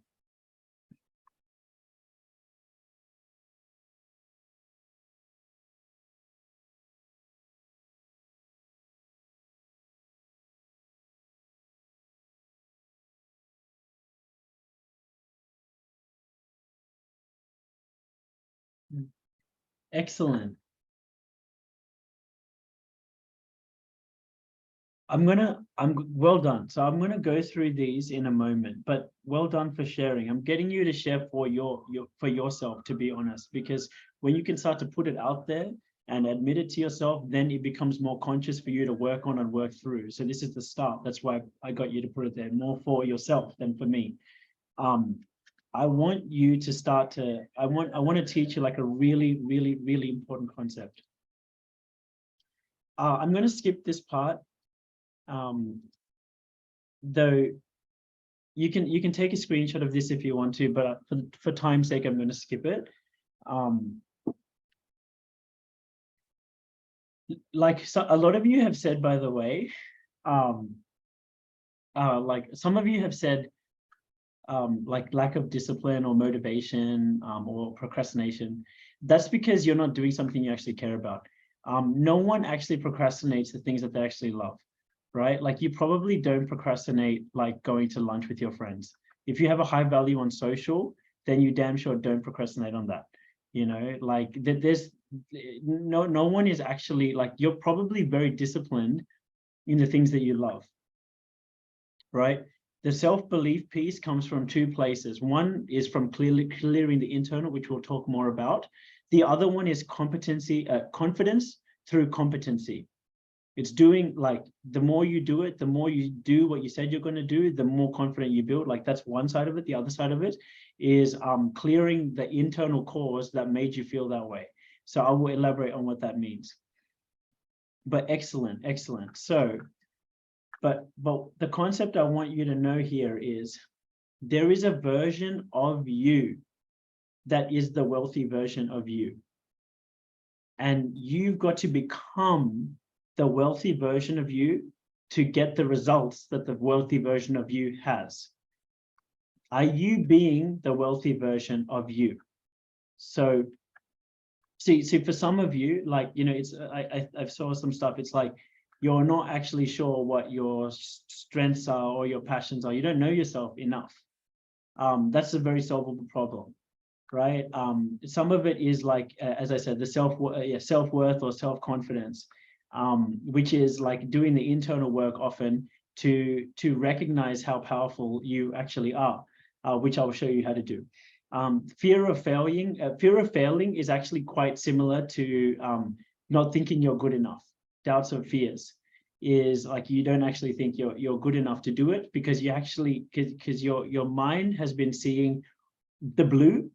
Excellent. I'm well done. So I'm gonna go through these in a moment, but well done for sharing. I'm getting you to share for for yourself, to be honest, because when you can start to put it out there and admit it to yourself, then it becomes more conscious for you to work on and work through. So this is the start. That's why I got you to put it there, more for yourself than for me. I want you to start to, I want to teach you like a really, really, really important concept. I'm going to skip this part. Though you can take a screenshot of this if you want to, but for time's sake, I'm going to skip it. Like a lot of you have said, by the way, like some of you have said, like lack of discipline or motivation or procrastination. That's because you're not doing something you actually care about. No one actually procrastinates the things that they actually love, right? Like you probably don't procrastinate like going to lunch with your friends. If you have a high value on social, then you damn sure don't procrastinate on that. You know, like there's no one is actually like, you're probably very disciplined in the things that you love, right? The self-belief piece comes from two places. One is from clearing the internal, which we'll talk more about. The other one is confidence through competency. It's doing, like, the more you do it, the more you do what you said you're going to do, the more confident you build. Like, that's one side of it. The other side of it is clearing the internal cause that made you feel that way. So I will elaborate on what that means. But excellent, excellent. So, but the concept I want you to know here is there is a version of you that is the wealthy version of you. And you've got to become the wealthy version of you to get the results that the wealthy version of you has. Are you being the wealthy version of you? So see for some of you, like, you know, it's I saw some stuff, it's like you're not actually sure what your strengths are or your passions are. You don't know yourself enough. That's a very solvable problem, right? Some of it is like, as I said, the self-worth or self-confidence, which is like doing the internal work often to recognize how powerful you actually are, which I will show you how to do. Fear of failing is actually quite similar to not thinking you're good enough. Doubts and fears is like you don't actually think you're good enough to do it, because you actually, because your mind has been seeing the blue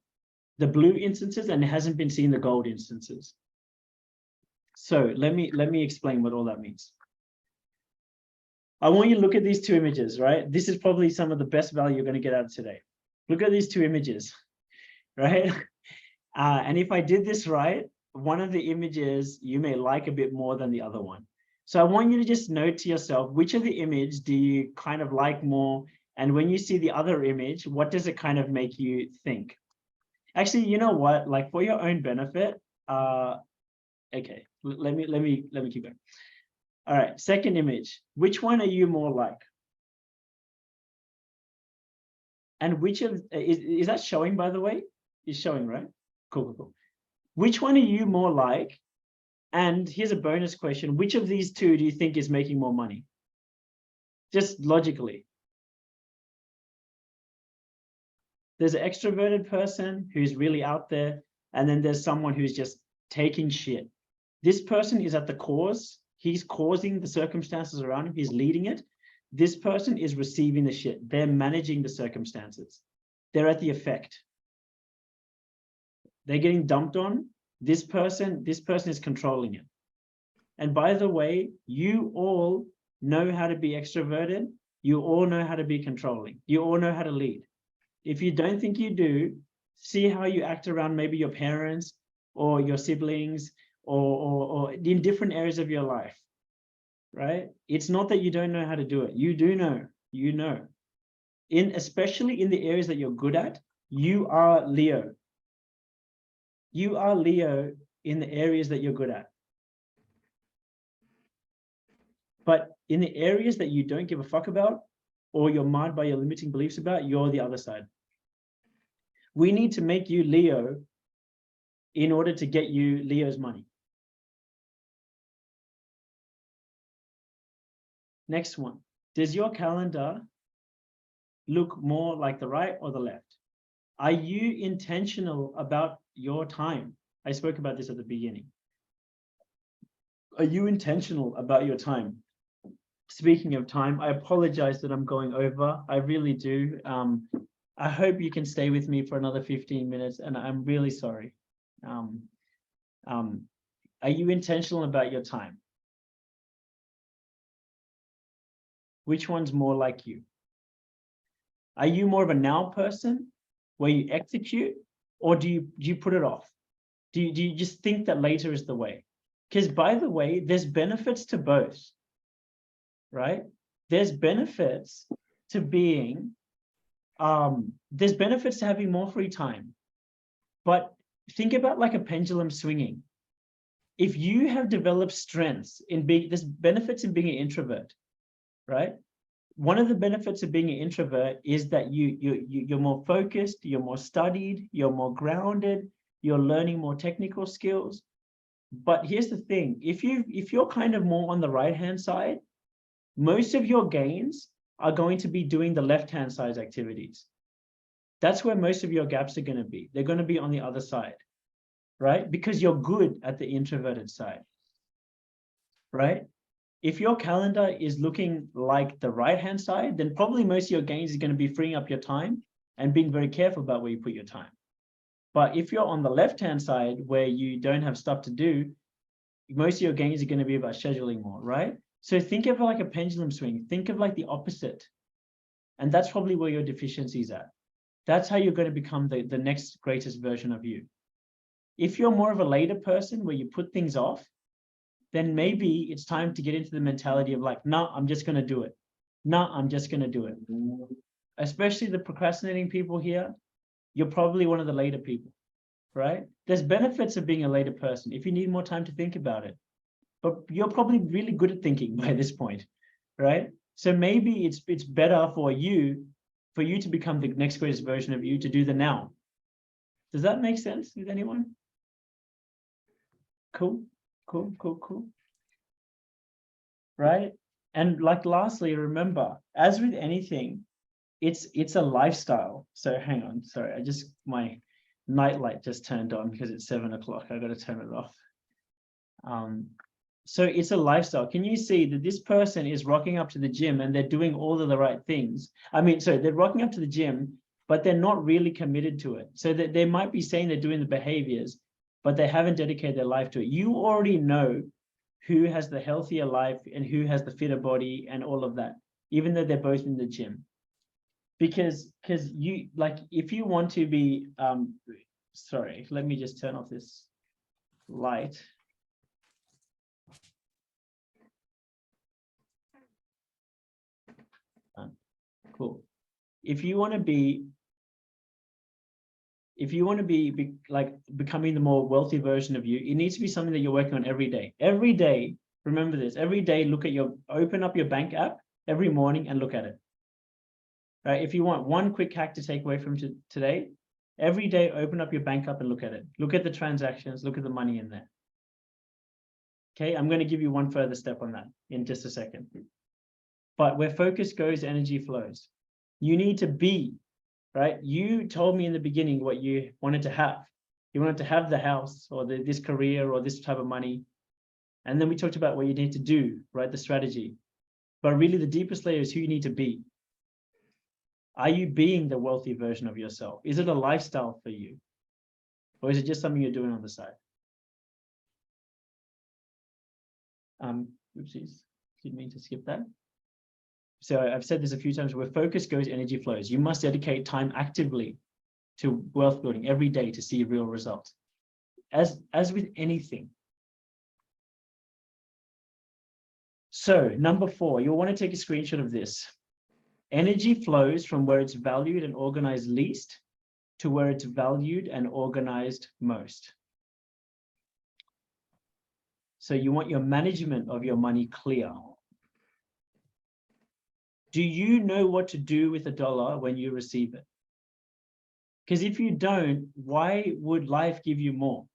instances and it hasn't been seeing the gold instances. So let me explain what all that means. I want you to look at these two images, right? This is probably some of the best value you're going to get out of today. Look at these two images, right? And if I did this right, one of the images you may like a bit more than the other one. So I want you to just note to yourself, which of the image do you kind of like more? And when you see the other image, what does it kind of make you think? Actually, you know what? Like, for your own benefit, okay, let me keep going. All right, second image. Which one are you more like? And which of is that showing, by the way? It's showing, right? Cool. Which one are you more like? And here's a bonus question. Which of these two do you think is making more money? Just logically. There's an extroverted person who's really out there, and then there's someone who's just taking shit. This person is at the cause. He's causing the circumstances around him. He's leading it. This person is receiving the shit. They're managing the circumstances. They're at the effect. They're getting dumped on. This person is controlling it. And by the way, you all know how to be extroverted. You all know how to be controlling. You all know how to lead. If you don't think you do, see how you act around maybe your parents or your siblings or in different areas of your life, right? It's not that you don't know how to do it. You do know, you know. Especially in the areas that you're good at, you are Leo. You are Leo in the areas that you're good at. But in the areas that you don't give a fuck about, or you're marred by your limiting beliefs about, you're the other side. We need to make you Leo in order to get you Leo's money. Next one. Does your calendar look more like the right or the left? Are you intentional about your time? I spoke about this at the beginning. Are you intentional about your time? Speaking of time, I apologize that I'm going over. I really do. I hope you can stay with me for another 15 minutes, and I'm really sorry. Are you intentional about your time? Which one's more like you? Are you more of a now person where you execute, or do you put it off? Do you just think that later is the way? Because by the way, there's benefits to both, right? There's benefits to being, there's benefits to having more free time. But think about like a pendulum swinging. If you have developed strengths in being, there's benefits in being an introvert, right? One of the benefits of being an introvert is that you're more focused, you're more studied, you're more grounded, you're learning more technical skills. But here's the thing, if you're kind of more on the right-hand side, most of your gains are going to be doing the left-hand side activities. That's where most of your gaps are going to be. They're going to be on the other side, right? Because you're good at the introverted side, right? If your calendar is looking like the right-hand side, then probably most of your gains is going to be freeing up your time and being very careful about where you put your time. But if you're on the left-hand side where you don't have stuff to do, most of your gains are going to be about scheduling more, right? So think of it like a pendulum swing. Think of like the opposite. And that's probably where your deficiency is at. That's how you're going to become the next greatest version of you. If you're more of a later person where you put things off, then maybe it's time to get into the mentality of like, no, I'm just going to do it. No, I'm just going to do it. Especially the procrastinating people here, you're probably one of the later people, right? There's benefits of being a later person if you need more time to think about it. But you're probably really good at thinking by this point, right? So maybe it's better for you to become the next greatest version of you, to do the now. Does that make sense with anyone? Cool. Right? And like lastly, remember, as with anything, it's a lifestyle. So hang on, sorry, my night light just turned on because it's 7 o'clock. I got to turn it off. So it's a lifestyle. Can you see that this person is rocking up to the gym and they're doing all of the right things? I mean, so they're rocking up to the gym, but they're not really committed to it. So that they might be saying they're doing the behaviors, but they haven't dedicated their life to it. You already know who has the healthier life and who has the fitter body and all of that, even though they're both in the gym. Because you, like, if you want to be, sorry, let me just turn off this light. Cool. If you want to be like becoming the more wealthy version of you, it needs to be something that you're working on every day. Every day, remember this, every day, open up your bank app every morning and look at it. Right? If you want one quick hack to take away from today, every day, open up your bank app and look at it. Look at the transactions, look at the money in there. Okay, I'm going to give you one further step on that in just a second. But where focus goes, energy flows. You need to be, right? You told me in the beginning what you wanted to have. You wanted to have the house or this career or this type of money. And then we talked about what you need to do, right? The strategy. But really the deepest layer is who you need to be. Are you being the wealthy version of yourself? Is it a lifestyle for you? Or is it just something you're doing on the side? Oopsies, didn't mean to skip that. So I've said this a few times, where focus goes, energy flows. You must dedicate time actively to wealth building every day to see real results. As with anything. So number 4, you'll want to take a screenshot of this. Energy flows from where it's valued and organized least to where it's valued and organized most. So you want your management of your money clear. Do you know what to do with $1 when you receive it? Because if you don't, why would life give you more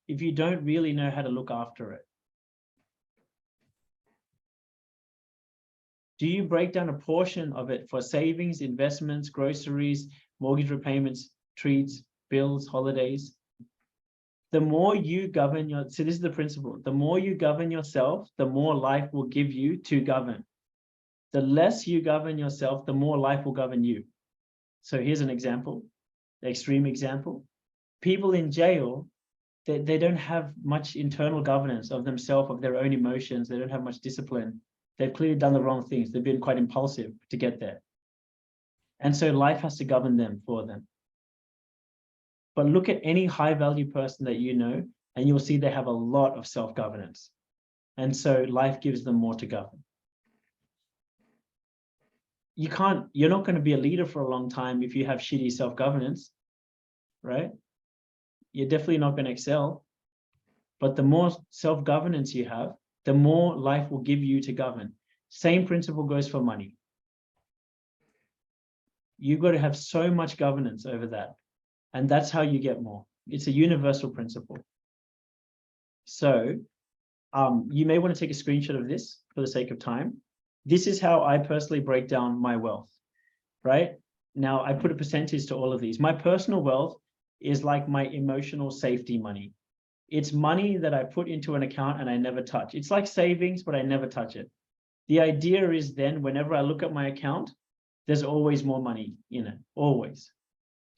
if you don't really know how to look after it? Do you break down a portion of it for savings, investments, groceries, mortgage repayments, treats, bills, holidays? The more you govern so this is the principle, the more you govern yourself, the more life will give you to govern. The less you govern yourself, the more life will govern you. So here's an example, the extreme example. People in jail, they don't have much internal governance of themselves, of their own emotions. They don't have much discipline. They've clearly done the wrong things. They've been quite impulsive to get there. And so life has to govern them for them. But look at any high value person that you know, and you'll see they have a lot of self-governance. And so life gives them more to govern. You're not going to be a leader for a long time if you have shitty self-governance, right? You're definitely not going to excel. But the more self-governance you have, the more life will give you to govern. Same principle goes for money. You've got to have so much governance over that. And that's how you get more. It's a universal principle. So you may want to take a screenshot of this for the sake of time. This is how I personally break down my wealth, right? Now, I put a percentage to all of these. My personal wealth is like my emotional safety money. It's money that I put into an account and I never touch. It's like savings, but I never touch it. The idea is then whenever I look at my account, there's always more money in it, always.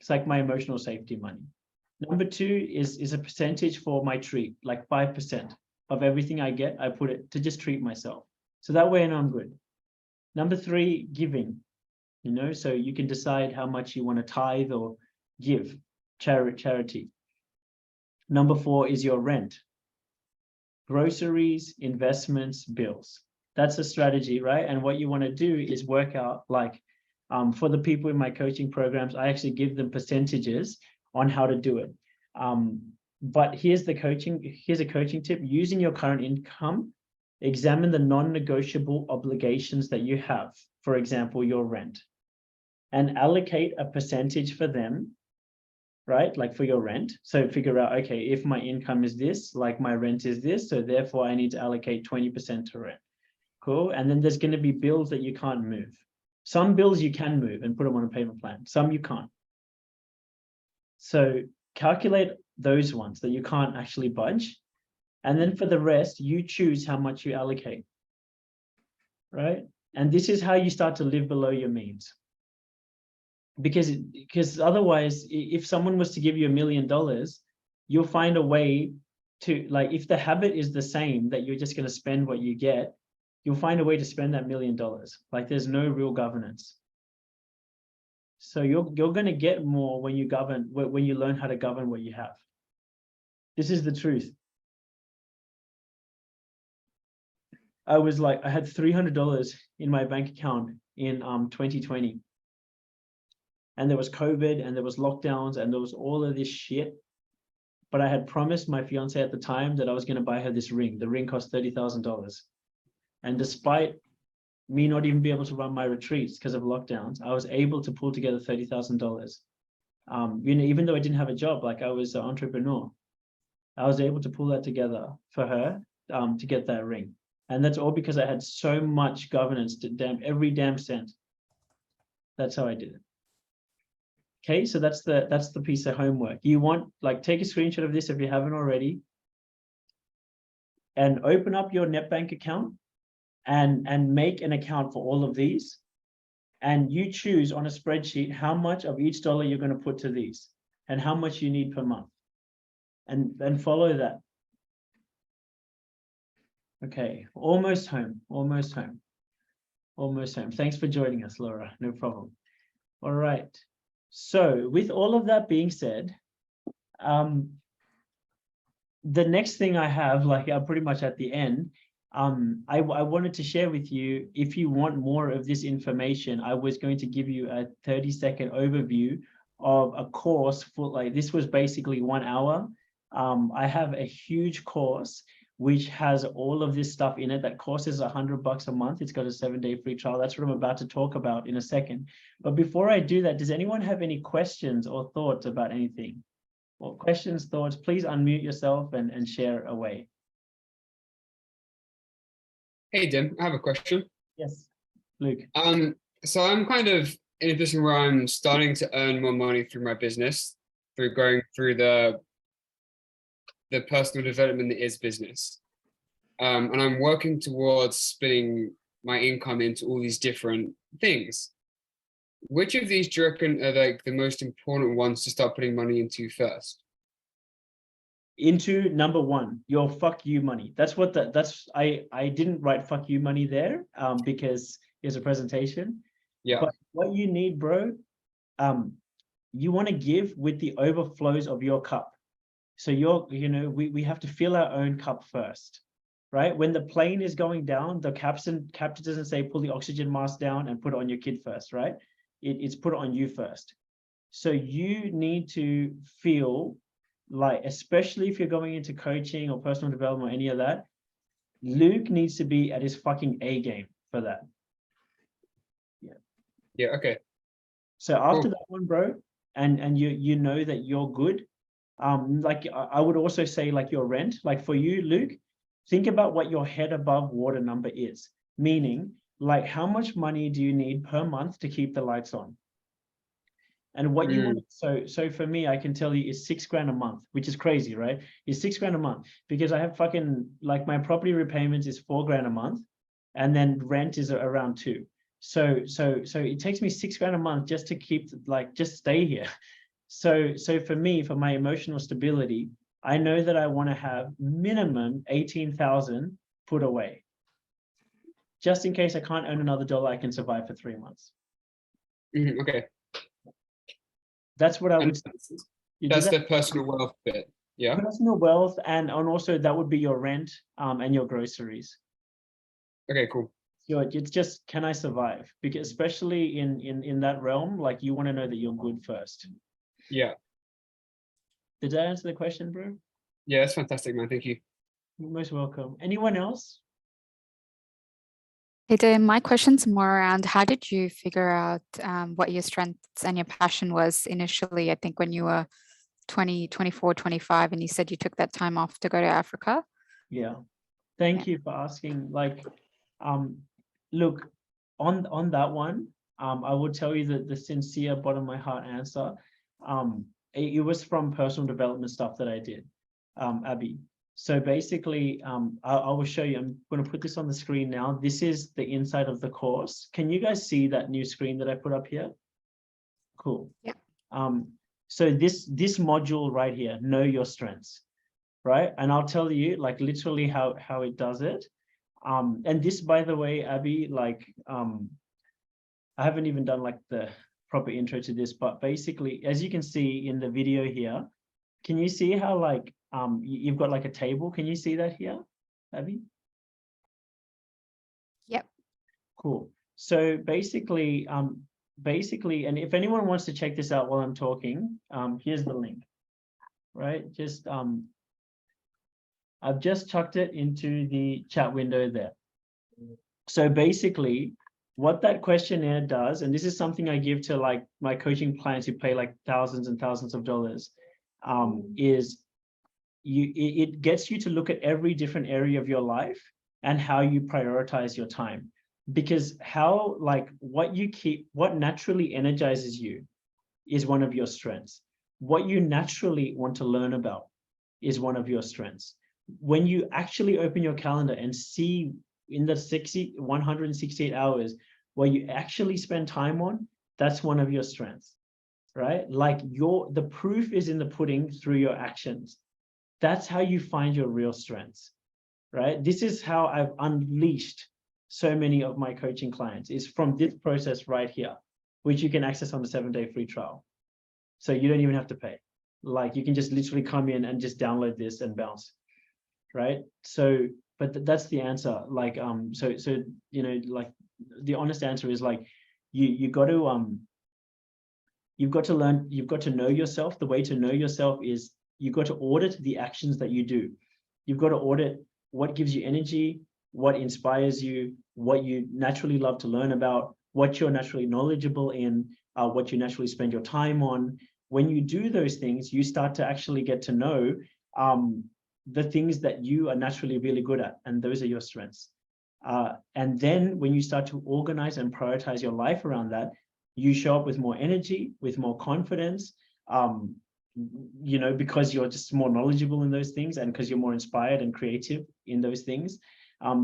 It's like my emotional safety money. Number 2 is a percentage for my treat, like 5% of everything I get, I put it to just treat myself. So that way I know I'm good. Number 3, giving, so you can decide how much you want to tithe or give, charity. Number 4 is your rent, groceries, investments, bills. That's a strategy, right? And what you want to do is work out, like for the people in my coaching programs, I actually give them percentages on how to do it. But here's a coaching tip. Using your current income, examine the non-negotiable obligations that you have. For example, your rent, and allocate a percentage for them, right? Like for your rent. So figure out, okay, if my income is this, like my rent is this, so therefore I need to allocate 20% to rent. Cool. And then there's going to be bills that you can't move. Some bills you can move and put them on a payment plan. Some you can't. So calculate those ones that you can't actually budge. And then for the rest, you choose how much you allocate, right? And this is how you start to live below your means. Because otherwise, if someone was to give you $1 million, you'll find a way to, like, if the habit is the same, that you're just going to spend what you get, you'll find a way to spend that $1 million. Like, there's no real governance. So you're going to get more when you govern, when you learn how to govern what you have. This is the truth. I had $300 in my bank account in 2020. And there was COVID and there was lockdowns and there was all of this shit. But I had promised my fiance at the time that I was going to buy her this ring. The ring cost $30,000. And despite me not even be able to run my retreats because of lockdowns, I was able to pull together $30,000. Even though I didn't have a job, like I was an entrepreneur, I was able to pull that together for her to get that ring. And that's all because I had so much governance to every damn cent. That's how I did it. Okay, so that's the piece of homework. You want, like, take a screenshot of this if you haven't already, and open up your NetBank account and make an account for all of these. And you choose on a spreadsheet how much of each dollar you're going to put to these and how much you need per month. And follow that. Okay, almost home, almost home, almost home. Thanks for joining us, Laura. No problem. All right. So with all of that being said, the next thing I have, like I'm pretty much at the end, I wanted to share with you, if you want more of this information, I was going to give you a 30-second overview of a course for, like, this was basically 1 hour. I have a huge course which has all of this stuff in it. That course is $100 a month. It's got a 7-day free trial. That's what I'm about to talk about in a second. But before I do that, does anyone have any questions or thoughts about anything? Well, questions, thoughts, please unmute yourself and share away. Hey, Dim, I have a question. Yes, Luke. So I'm kind of in a position where I'm starting to earn more money through my business, through going through the personal development that is business. And I'm working towards splitting my income into all these different things. Which of these do you reckon are like the most important ones to start putting money into first? Into number one, your fuck you money. That's what I didn't write fuck you money there because it's a presentation. Yeah. But what you need, bro, you want to give with the overflows of your cup. So we have to fill our own cup first, right? When the plane is going down, the captain doesn't say pull the oxygen mask down and put it on your kid first, right? It's put it on you first. So you need to feel like, especially if you're going into coaching or personal development or any of that, Luke needs to be at his fucking A game for that. Yeah, okay. So after Cool. that one, bro, and you know that you're good, like I would also say, like, your rent, like for you, Luke, think about what your head above water number is, meaning like how much money do you need per month to keep the lights on? And what you want, so for me, I can tell you is $6 grand a month, which is crazy, right? It's $6 grand a month because I have fucking, like, my property repayments is $4 grand a month, and then rent is around 2. So it takes me $6 grand a month just to keep, like, just stay here. So for me, for my emotional stability, I know that I want to have minimum 18,000 put away, just in case I can't earn another dollar. I can survive for 3 months. Okay. That's what I And would say. that's the personal wealth bit. Yeah. Personal wealth, and also that would be your rent and your groceries. Okay, cool. It's just, can I survive? Because especially in that realm, like, you want to know that you're good first. Yeah. Did that answer the question, bro? Yeah, that's fantastic, man. Thank you. You're most welcome. Anyone else? Hey, Dim, my question's more around how did you figure out what your strengths and your passion was initially? I think when you were 20, 24, 25, and you said you took that time off to go to Africa. Yeah. Thank you for asking. Like, look, on that one, I will tell you that the sincere bottom of my heart answer, it was from personal development stuff that I did, Abby. So basically, I will show you. I'm going to put this on the screen now. This is the inside of the course. Can you guys see that new screen that I put up here? Cool. Yeah. So this module right here, know your strengths, right? And I'll tell you, like, literally how it does it. And this, by the way, Abby, like, I haven't even done like the proper intro to this, but basically, as you can see in the video here, can you see how, like, you've got like a table? Can you see that here, Abby? Yep. Cool. So basically, and if anyone wants to check this out while I'm talking, here's the link, right? Just, I've just chucked it into the chat window there. So basically, what that questionnaire does, and this is something I give to, like, my coaching clients who pay like thousands and thousands of dollars, is it gets you to look at every different area of your life and how you prioritize your time. Because how, like, what naturally energizes you is one of your strengths. What you naturally want to learn about is one of your strengths. When you actually open your calendar and see in the 168 hours what you actually spend time on, that's one of your strengths, right? Like, the proof is in the pudding through your actions. That's how you find your real strengths, right? This is how I've unleashed so many of my coaching clients, is from this process right here, which you can access on the 7-day free trial. So you don't even have to pay. Like, you can just literally come in and just download this and bounce, right? So, but that's the answer. Like, so you know, like, the honest answer is, like, you've got to learn, you've got to know yourself. The way to know yourself is you've got to audit the actions that you do. You've got to audit what gives you energy, what inspires you, what you naturally love to learn about, what you're naturally knowledgeable in, what you naturally spend your time on. When you do those things, you start to actually get to know the things that you are naturally really good at, and those are your strengths. And then when you start to organize and prioritize your life around that, you show up with more energy, with more confidence, you know, because you're just more knowledgeable in those things, and because you're more inspired and creative in those things.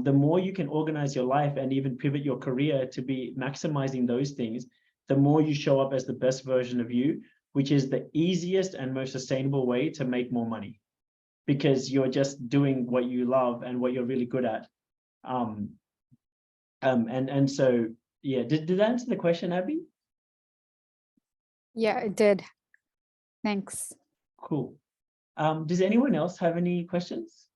The more you can organize your life and even pivot your career to be maximizing those things, the more you show up as the best version of you, which is the easiest and most sustainable way to make more money, because you're just doing what you love and what you're really good at. And so, yeah, did that answer the question, Abby? Yeah, it did. Thanks. Cool. Does anyone else have any questions?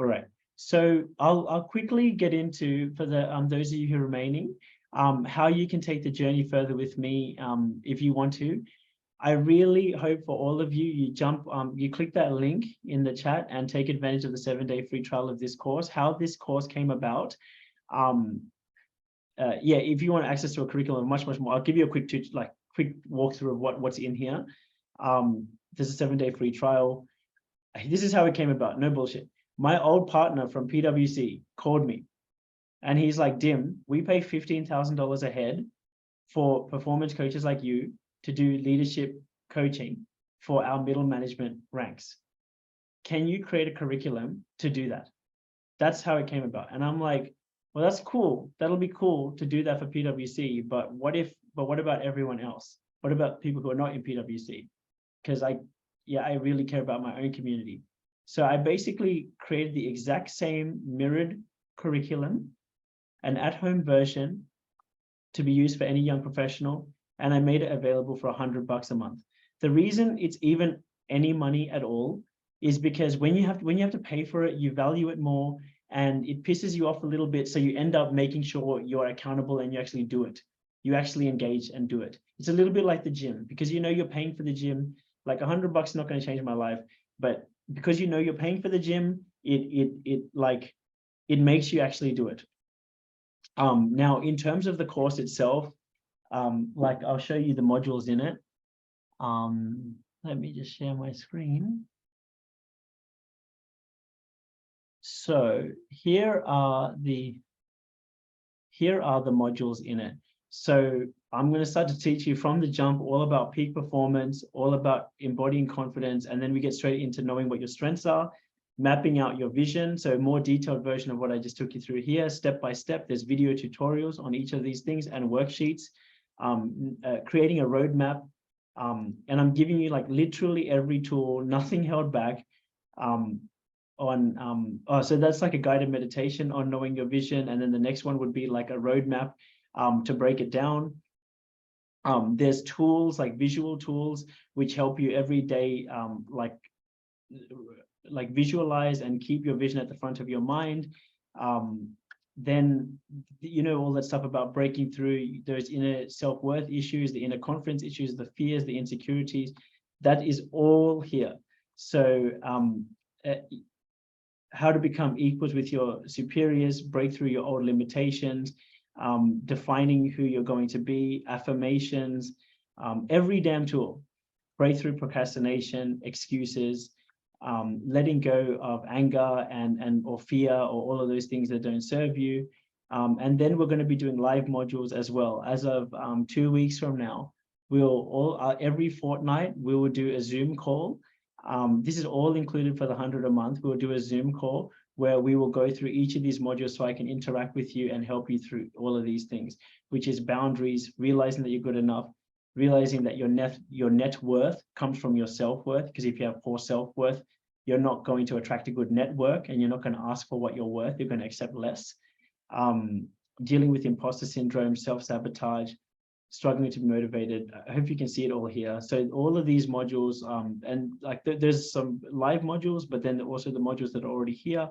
All right. So I'll quickly get into, for the those of you who are remaining, how you can take the journey further with me if you want to. I really hope for all of you, you click that link in the chat and take advantage of the 7-day free trial of this course. How this course came about. Yeah, if you want access to a curriculum, much more, I'll give you a quick walkthrough of what's in here. There's a 7-day free trial. This is how it came about, no bullshit. My old partner from PwC called me and he's like, Dim, we pay $15,000 a head for performance coaches like you to do leadership coaching for our middle management ranks. Can you create a curriculum to do that? That's how it came about. And I'm like, well, that's cool. That'll be cool to do that for PwC, but what about everyone else? What about people who are not in PwC? Because I really care about my own community. So I basically created the exact same mirrored curriculum, an at-home version to be used for any young professional, and I made it available for $100 a month. The reason it's even any money at all is because when you have to pay for it, you value it more, and it pisses you off a little bit. So you end up making sure you're accountable and you actually do it. You actually engage and do it. It's a little bit like the gym, because you know you're paying for the gym. Like $100 is not going to change my life, but because you know you're paying for the gym, it makes you actually do it. Now, in terms of the course itself, like I'll show you the modules in it. Let me just share my screen. So here are the modules in it. So I'm going to start to teach you from the jump all about peak performance, all about embodying confidence, and then we get straight into knowing what your strengths are, mapping out your vision. So a more detailed version of what I just took you through here, step by step. There's video tutorials on each of these things and worksheets, creating a roadmap. And I'm giving you like literally every tool, nothing held back. So that's like a guided meditation on knowing your vision. And then the next one would be like a roadmap to break it down. There's tools like visual tools, which help you every day, like visualize and keep your vision at the front of your mind. Then, you know, all that stuff about breaking through those inner self-worth issues, the inner confidence issues, the fears, the insecurities, that is all here. So how to become equals with your superiors, break through your old limitations, defining who you're going to be, affirmations, every damn tool, breakthrough procrastination, excuses, letting go of anger or fear or all of those things that don't serve you. And then we're going to be doing live modules as well. As of 2 weeks from now, we'll every fortnight, we will do a Zoom call This is all included for the 100 a month. We'll do a Zoom call where we will go through each of these modules so I can interact with you and help you through all of these things, which is boundaries, realizing that you're good enough, realizing that your net worth comes from your self-worth, because if you have poor self-worth, you're not going to attract a good network and you're not going to ask for what you're worth, you're going to accept less. Dealing with imposter syndrome, self-sabotage, struggling to be motivated. I hope you can see it all here. So all of these modules, and like there's some live modules, but then also the modules that are already here.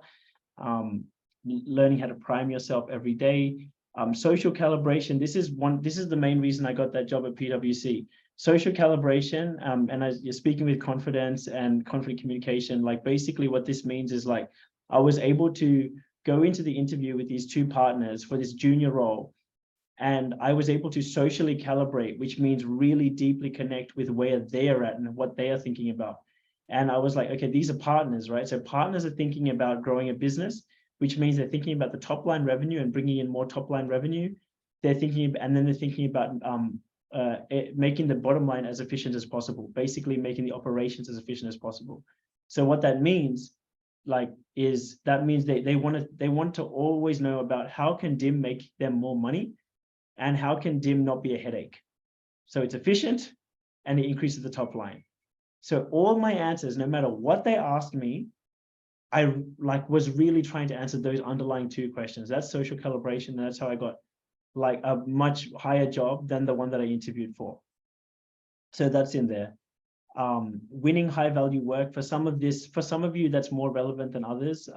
Learning how to prime yourself every day. Social calibration. This is the main reason I got that job at PwC. Social calibration, and as you're speaking with confidence and confident communication, like basically what this means is like I was able to go into the interview with these two partners for this junior role, and I was able to socially calibrate, which means really deeply connect with where they're at and what they are thinking about. And I was like, okay, these are partners, right? So partners are thinking about growing a business, which means they're thinking about the top line revenue and bringing in more top line revenue. They're thinking, and then they're thinking about making the bottom line as efficient as possible, basically making the operations as efficient as possible. So what that means, that means they want to always know about how can Dim make them more money, and how can Dim not be a headache. So it's efficient and it increases the top line. So all my answers, no matter what they asked me, I was really trying to answer those underlying two questions. That's social calibration. And that's how I got like a much higher job than the one that I interviewed for. So that's in there. Winning high value work. For some of you, that's more relevant than others.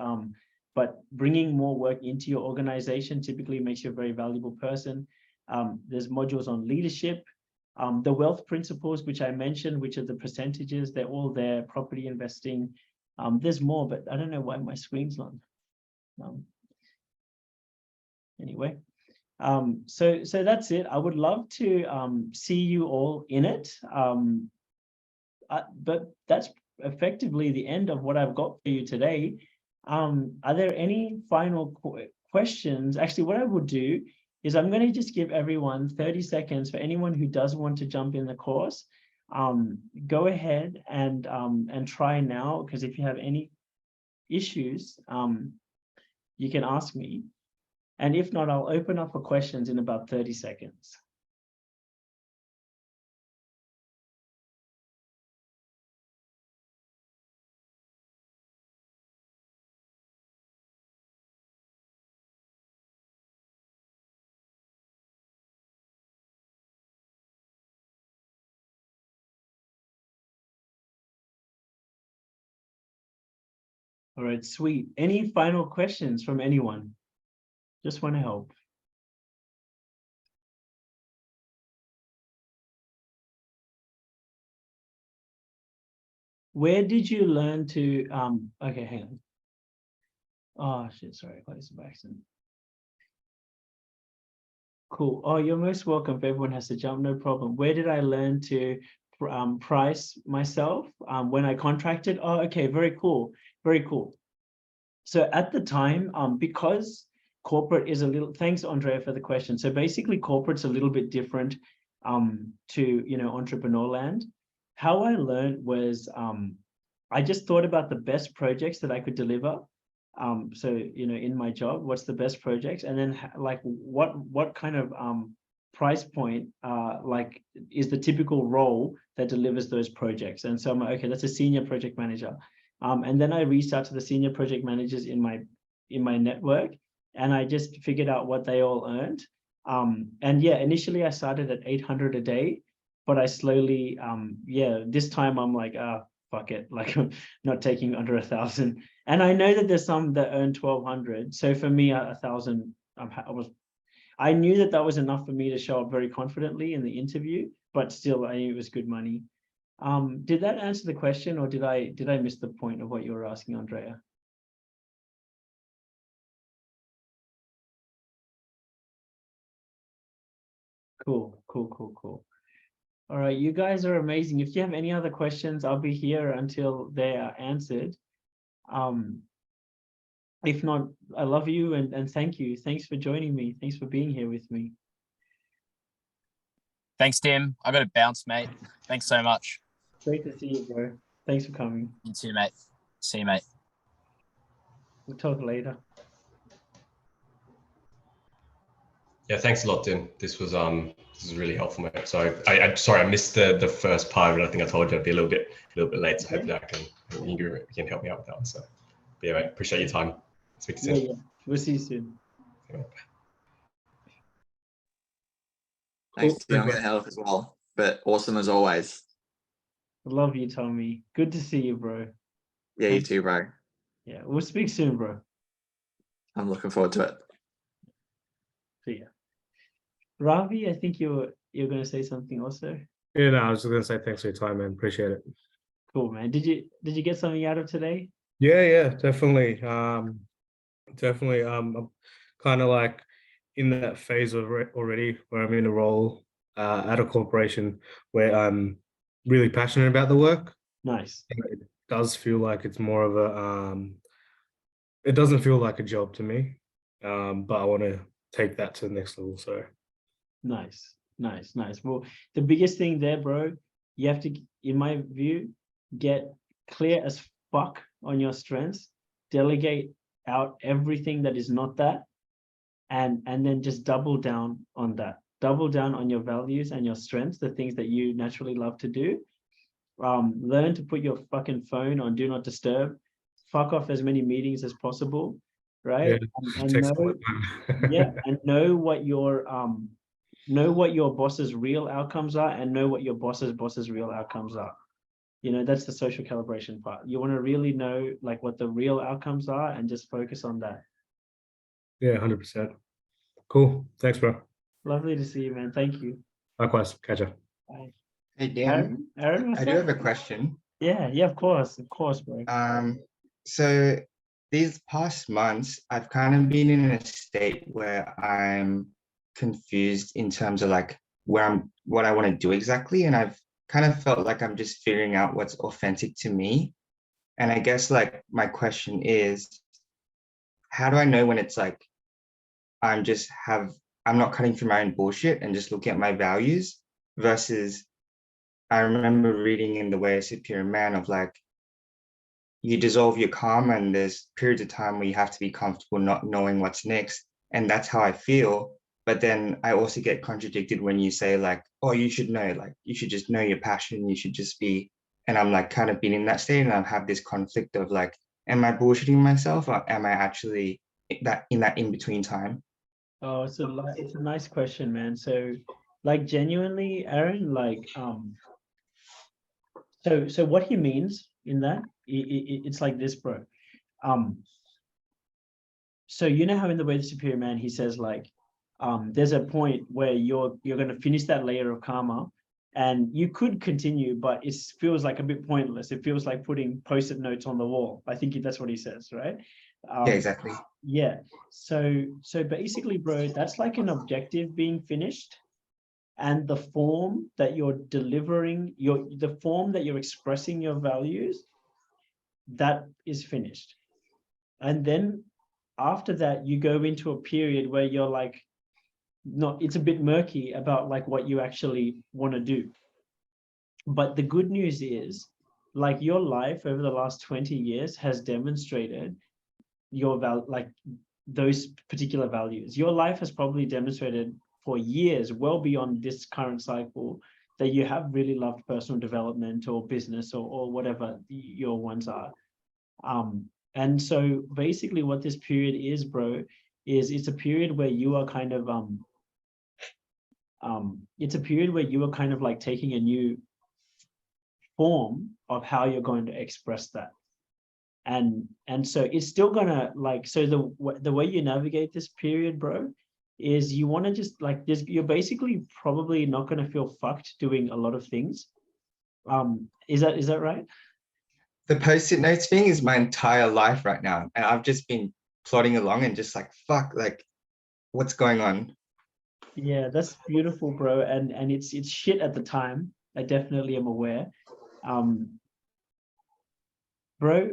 But bringing more work into your organization typically makes you a very valuable person. There's modules on leadership. The wealth principles, which I mentioned, which are the percentages, they're all there. Property investing. There's more, but I don't know why my screen's not. Anyway, so that's it. I would love to see you all in it. But that's effectively the end of what I've got for you today. Are there any final questions? Actually, what I would do is I'm going to just give everyone 30 seconds for anyone who does want to jump in the course. Go ahead and try now, because if you have any issues, you can ask me. And if not, I'll open up for questions in about 30 seconds. All right, sweet. Any final questions from anyone? Just want to help. Where did you learn to, okay, hang on. Oh shit, sorry, I closed it by accident. Cool. Oh, you're most welcome. If everyone has to jump, no problem. Where did I learn to price myself when I contracted? Oh, okay, very cool. Very cool. So at the time, because corporate is a little, thanks Andrea for the question. So basically corporate's a little bit different to, entrepreneur land. How I learned was I just thought about the best projects that I could deliver. So, in my job, what's the best projects? And then like what kind of price point is the typical role that delivers those projects? And so I'm like, okay, that's a senior project manager. And then I reached out to the senior project managers in my network, and I just figured out what they all earned. And yeah, initially I started at 800 a day, but I slowly, this time I'm like, fuck it, like I'm not taking under 1,000. And I know that there's some that earn 1,200. So for me, 1,000, I knew that was enough for me to show up very confidently in the interview, but still I knew it was good money. Did that answer the question, or did I miss the point of what you were asking, Andrea? Cool. All right, you guys are amazing. If you have any other questions, I'll be here until they are answered. If not, I love you and thank you. Thanks for joining me. Thanks for being here with me. Thanks, Dim. I got to bounce, mate. Thanks so much. Great to see you, bro. Thanks for coming. You too, mate. See you, mate. We'll talk later. Yeah, thanks a lot, Dim. This was really helpful, mate. So I sorry I missed the first part, but I think I told you I'd be a little bit late. So hopefully you can help me out with that one. So but yeah, mate, appreciate your time. Speak to you soon. Yeah. We'll see you soon. Thanks, Cool. Tim, for the help as well. But awesome as always. Love you, Tommy. Good to see you, bro. Yeah, you Thanks. too, bro. Yeah, we'll speak soon, bro. I'm looking forward to it. See ya. Ravi, I think you're gonna say something also. Yeah, no, I was just gonna say thanks for your time, man. Appreciate it. Cool, man. Did you get something out of today? Yeah, definitely. Definitely. I'm kind of like in that phase already where I'm in a role at a corporation where I'm really passionate about the work. Nice. It does feel like it's more of a it doesn't feel like a job to me. But I want to take that to the next level. So Nice. Well, the biggest thing there, bro, you have to, in my view, get clear as fuck on your strengths, delegate out everything that is not that, and then just double down on that. Double down on your values and your strengths, the things that you naturally love to do. Learn to put your fucking phone on do not disturb. Fuck off as many meetings as possible, right? yeah, And takes know, a lot of time. yeah, and know what your boss's real outcomes are, and know what your boss's real outcomes are. You know, that's the social calibration part. You want to really know like what the real outcomes are and just focus on that. Yeah, 100%. Cool. Thanks, bro. Lovely to see you, man. Thank you. Likewise. Catch ya. Bye. Hey, Dan, Aaron, what's I do up? have a question. Yeah, of course, bro. So these past months, I've kind of been in a state where I'm confused in terms of like what I want to do exactly. And I've kind of felt like I'm just figuring out what's authentic to me. And I guess like my question is, how do I know when it's like I'm not cutting through my own bullshit and just looking at my values versus I remember reading in The Way of Superior Man of like, you dissolve your karma and there's periods of time where you have to be comfortable not knowing what's next. And that's how I feel. But then I also get contradicted when you say like, oh, you should know, like, you should just know your passion. You should just be, and I'm like kind of been in that state and I have this conflict of like, am I bullshitting myself or am I actually in that in-between time? Oh, it's a nice question, man. So like genuinely, Aaron, like so what he means in that it's like this, bro. So you know how in The Way of the Superior Man he says like there's a point where you're going to finish that layer of karma and you could continue, but it feels like a bit pointless. It feels like putting post-it notes on the wall. I think that's what he says, right? Yeah, exactly. Yeah. So basically, bro, that's like an objective being finished. And the form that you're delivering, the form that you're expressing your values, that is finished. And then after that, you go into a period where you're like, it's a bit murky about like what you actually want to do. But the good news is, like your life over the last 20 years has demonstrated like those particular values. Your life has probably demonstrated for years, well beyond this current cycle, that you have really loved personal development or business or whatever your ones are. And so basically what this period is, bro, is it's a period where you are kind of like taking a new form of how you're going to express that. And so it's still gonna like, so the way you navigate this period, bro, is you want to just like this, you're basically probably not going to feel fucked doing a lot of things. Is that right? The post-it notes thing is my entire life right now. And I've just been plodding along and just like, fuck, like what's going on? Yeah, that's beautiful, bro. And it's shit at the time. I definitely am aware. Bro,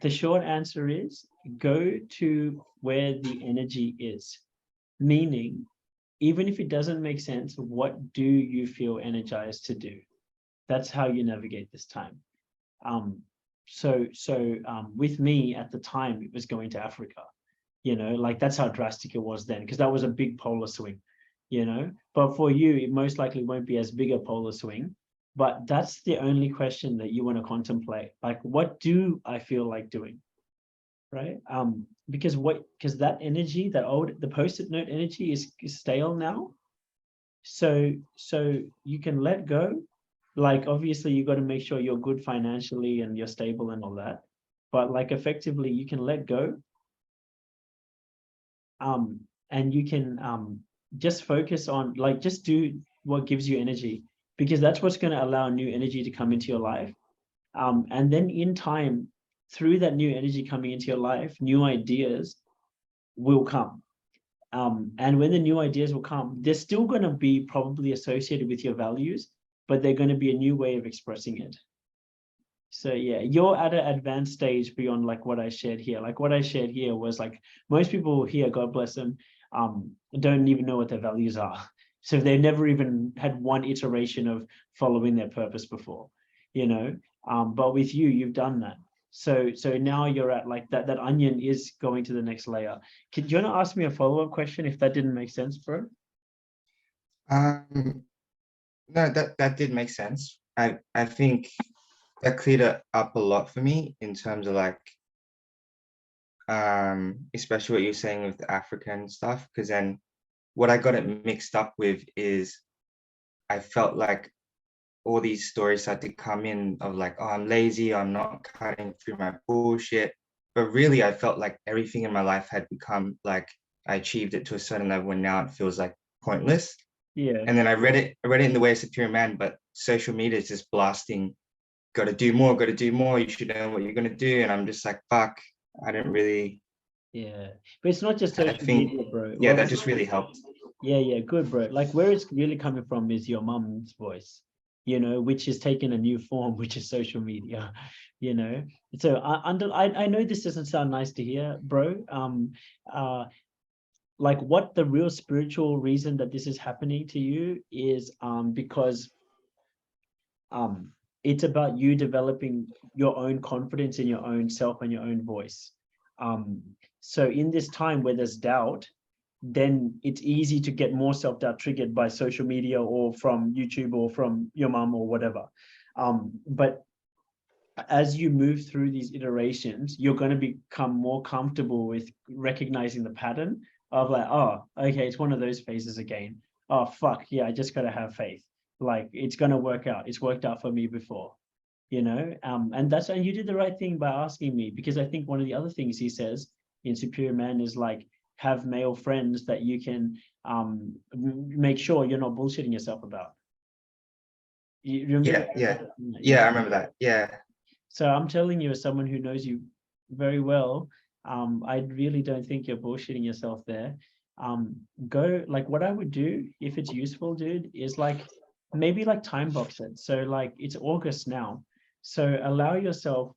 the short answer is go to where the energy is. Meaning, even if it doesn't make sense, what do you feel energized to do? That's how you navigate this time. With me at the time, it was going to Africa, like that's how drastic it was then, because that was a big polar swing, but for you, it most likely won't be as big a polar swing. But that's the only question that you want to contemplate. Like, what do I feel like doing? Right? Because that energy, the post-it note energy is stale now. So you can let go. Like, obviously you got to make sure you're good financially and you're stable and all that. But like, effectively you can let go. And you can just focus on, like, just do what gives you energy, because that's what's going to allow new energy to come into your life. And then in time, through that new energy coming into your life, new ideas will come. And when the new ideas will come, they're still going to be probably associated with your values, but they're going to be a new way of expressing it. So yeah, you're at an advanced stage beyond like what I shared here. Like what I shared here was like, most people here, God bless them, don't even know what their values are. So they've never even had one iteration of following their purpose before, but with you, you've done that. So now you're at like that onion is going to the next layer. Do you want to ask me a follow-up question if that didn't make sense, bro? No, that did make sense. I think that cleared it up a lot for me in terms of like, especially what you're saying with the African stuff, because then what I got it mixed up with is I felt like all these stories started to come in of like, oh, I'm lazy, I'm not cutting through my bullshit. But really, I felt like everything in my life had become like, I achieved it to a certain level and now it feels like pointless. Yeah. And then I read it in the way of Superior Man, but social media is just blasting, got to do more, you should know what you're going to do. And I'm just like, fuck, I didn't really. Yeah, but it's not just I social think, media, bro. yeah, Well, that just really helped. Yeah, good, bro. Like where it's really coming from is your mom's voice, which is taking a new form, which is social media, So I know this doesn't sound nice to hear, bro. Like what the real spiritual reason that this is happening to you is because it's about you developing your own confidence in your own self and your own voice. So in this time where there's doubt, then it's easy to get more self-doubt triggered by social media or from YouTube or from your mom or whatever. But as you move through these iterations, you're going to become more comfortable with recognizing the pattern of like, oh, okay, it's one of those phases again. Oh, fuck, yeah, I just got to have faith. Like, it's going to work out. It's worked out for me before, and you did the right thing by asking me, because I think one of the other things he says in Superior Man is like, have male friends that you can make sure you're not bullshitting yourself about. You remember? Yeah, I remember that. Yeah. So I'm telling you, as someone who knows you very well, I really don't think you're bullshitting yourself there. Go, like, what I would do if it's useful, dude, is like maybe like time box it. So like it's August now. So allow yourself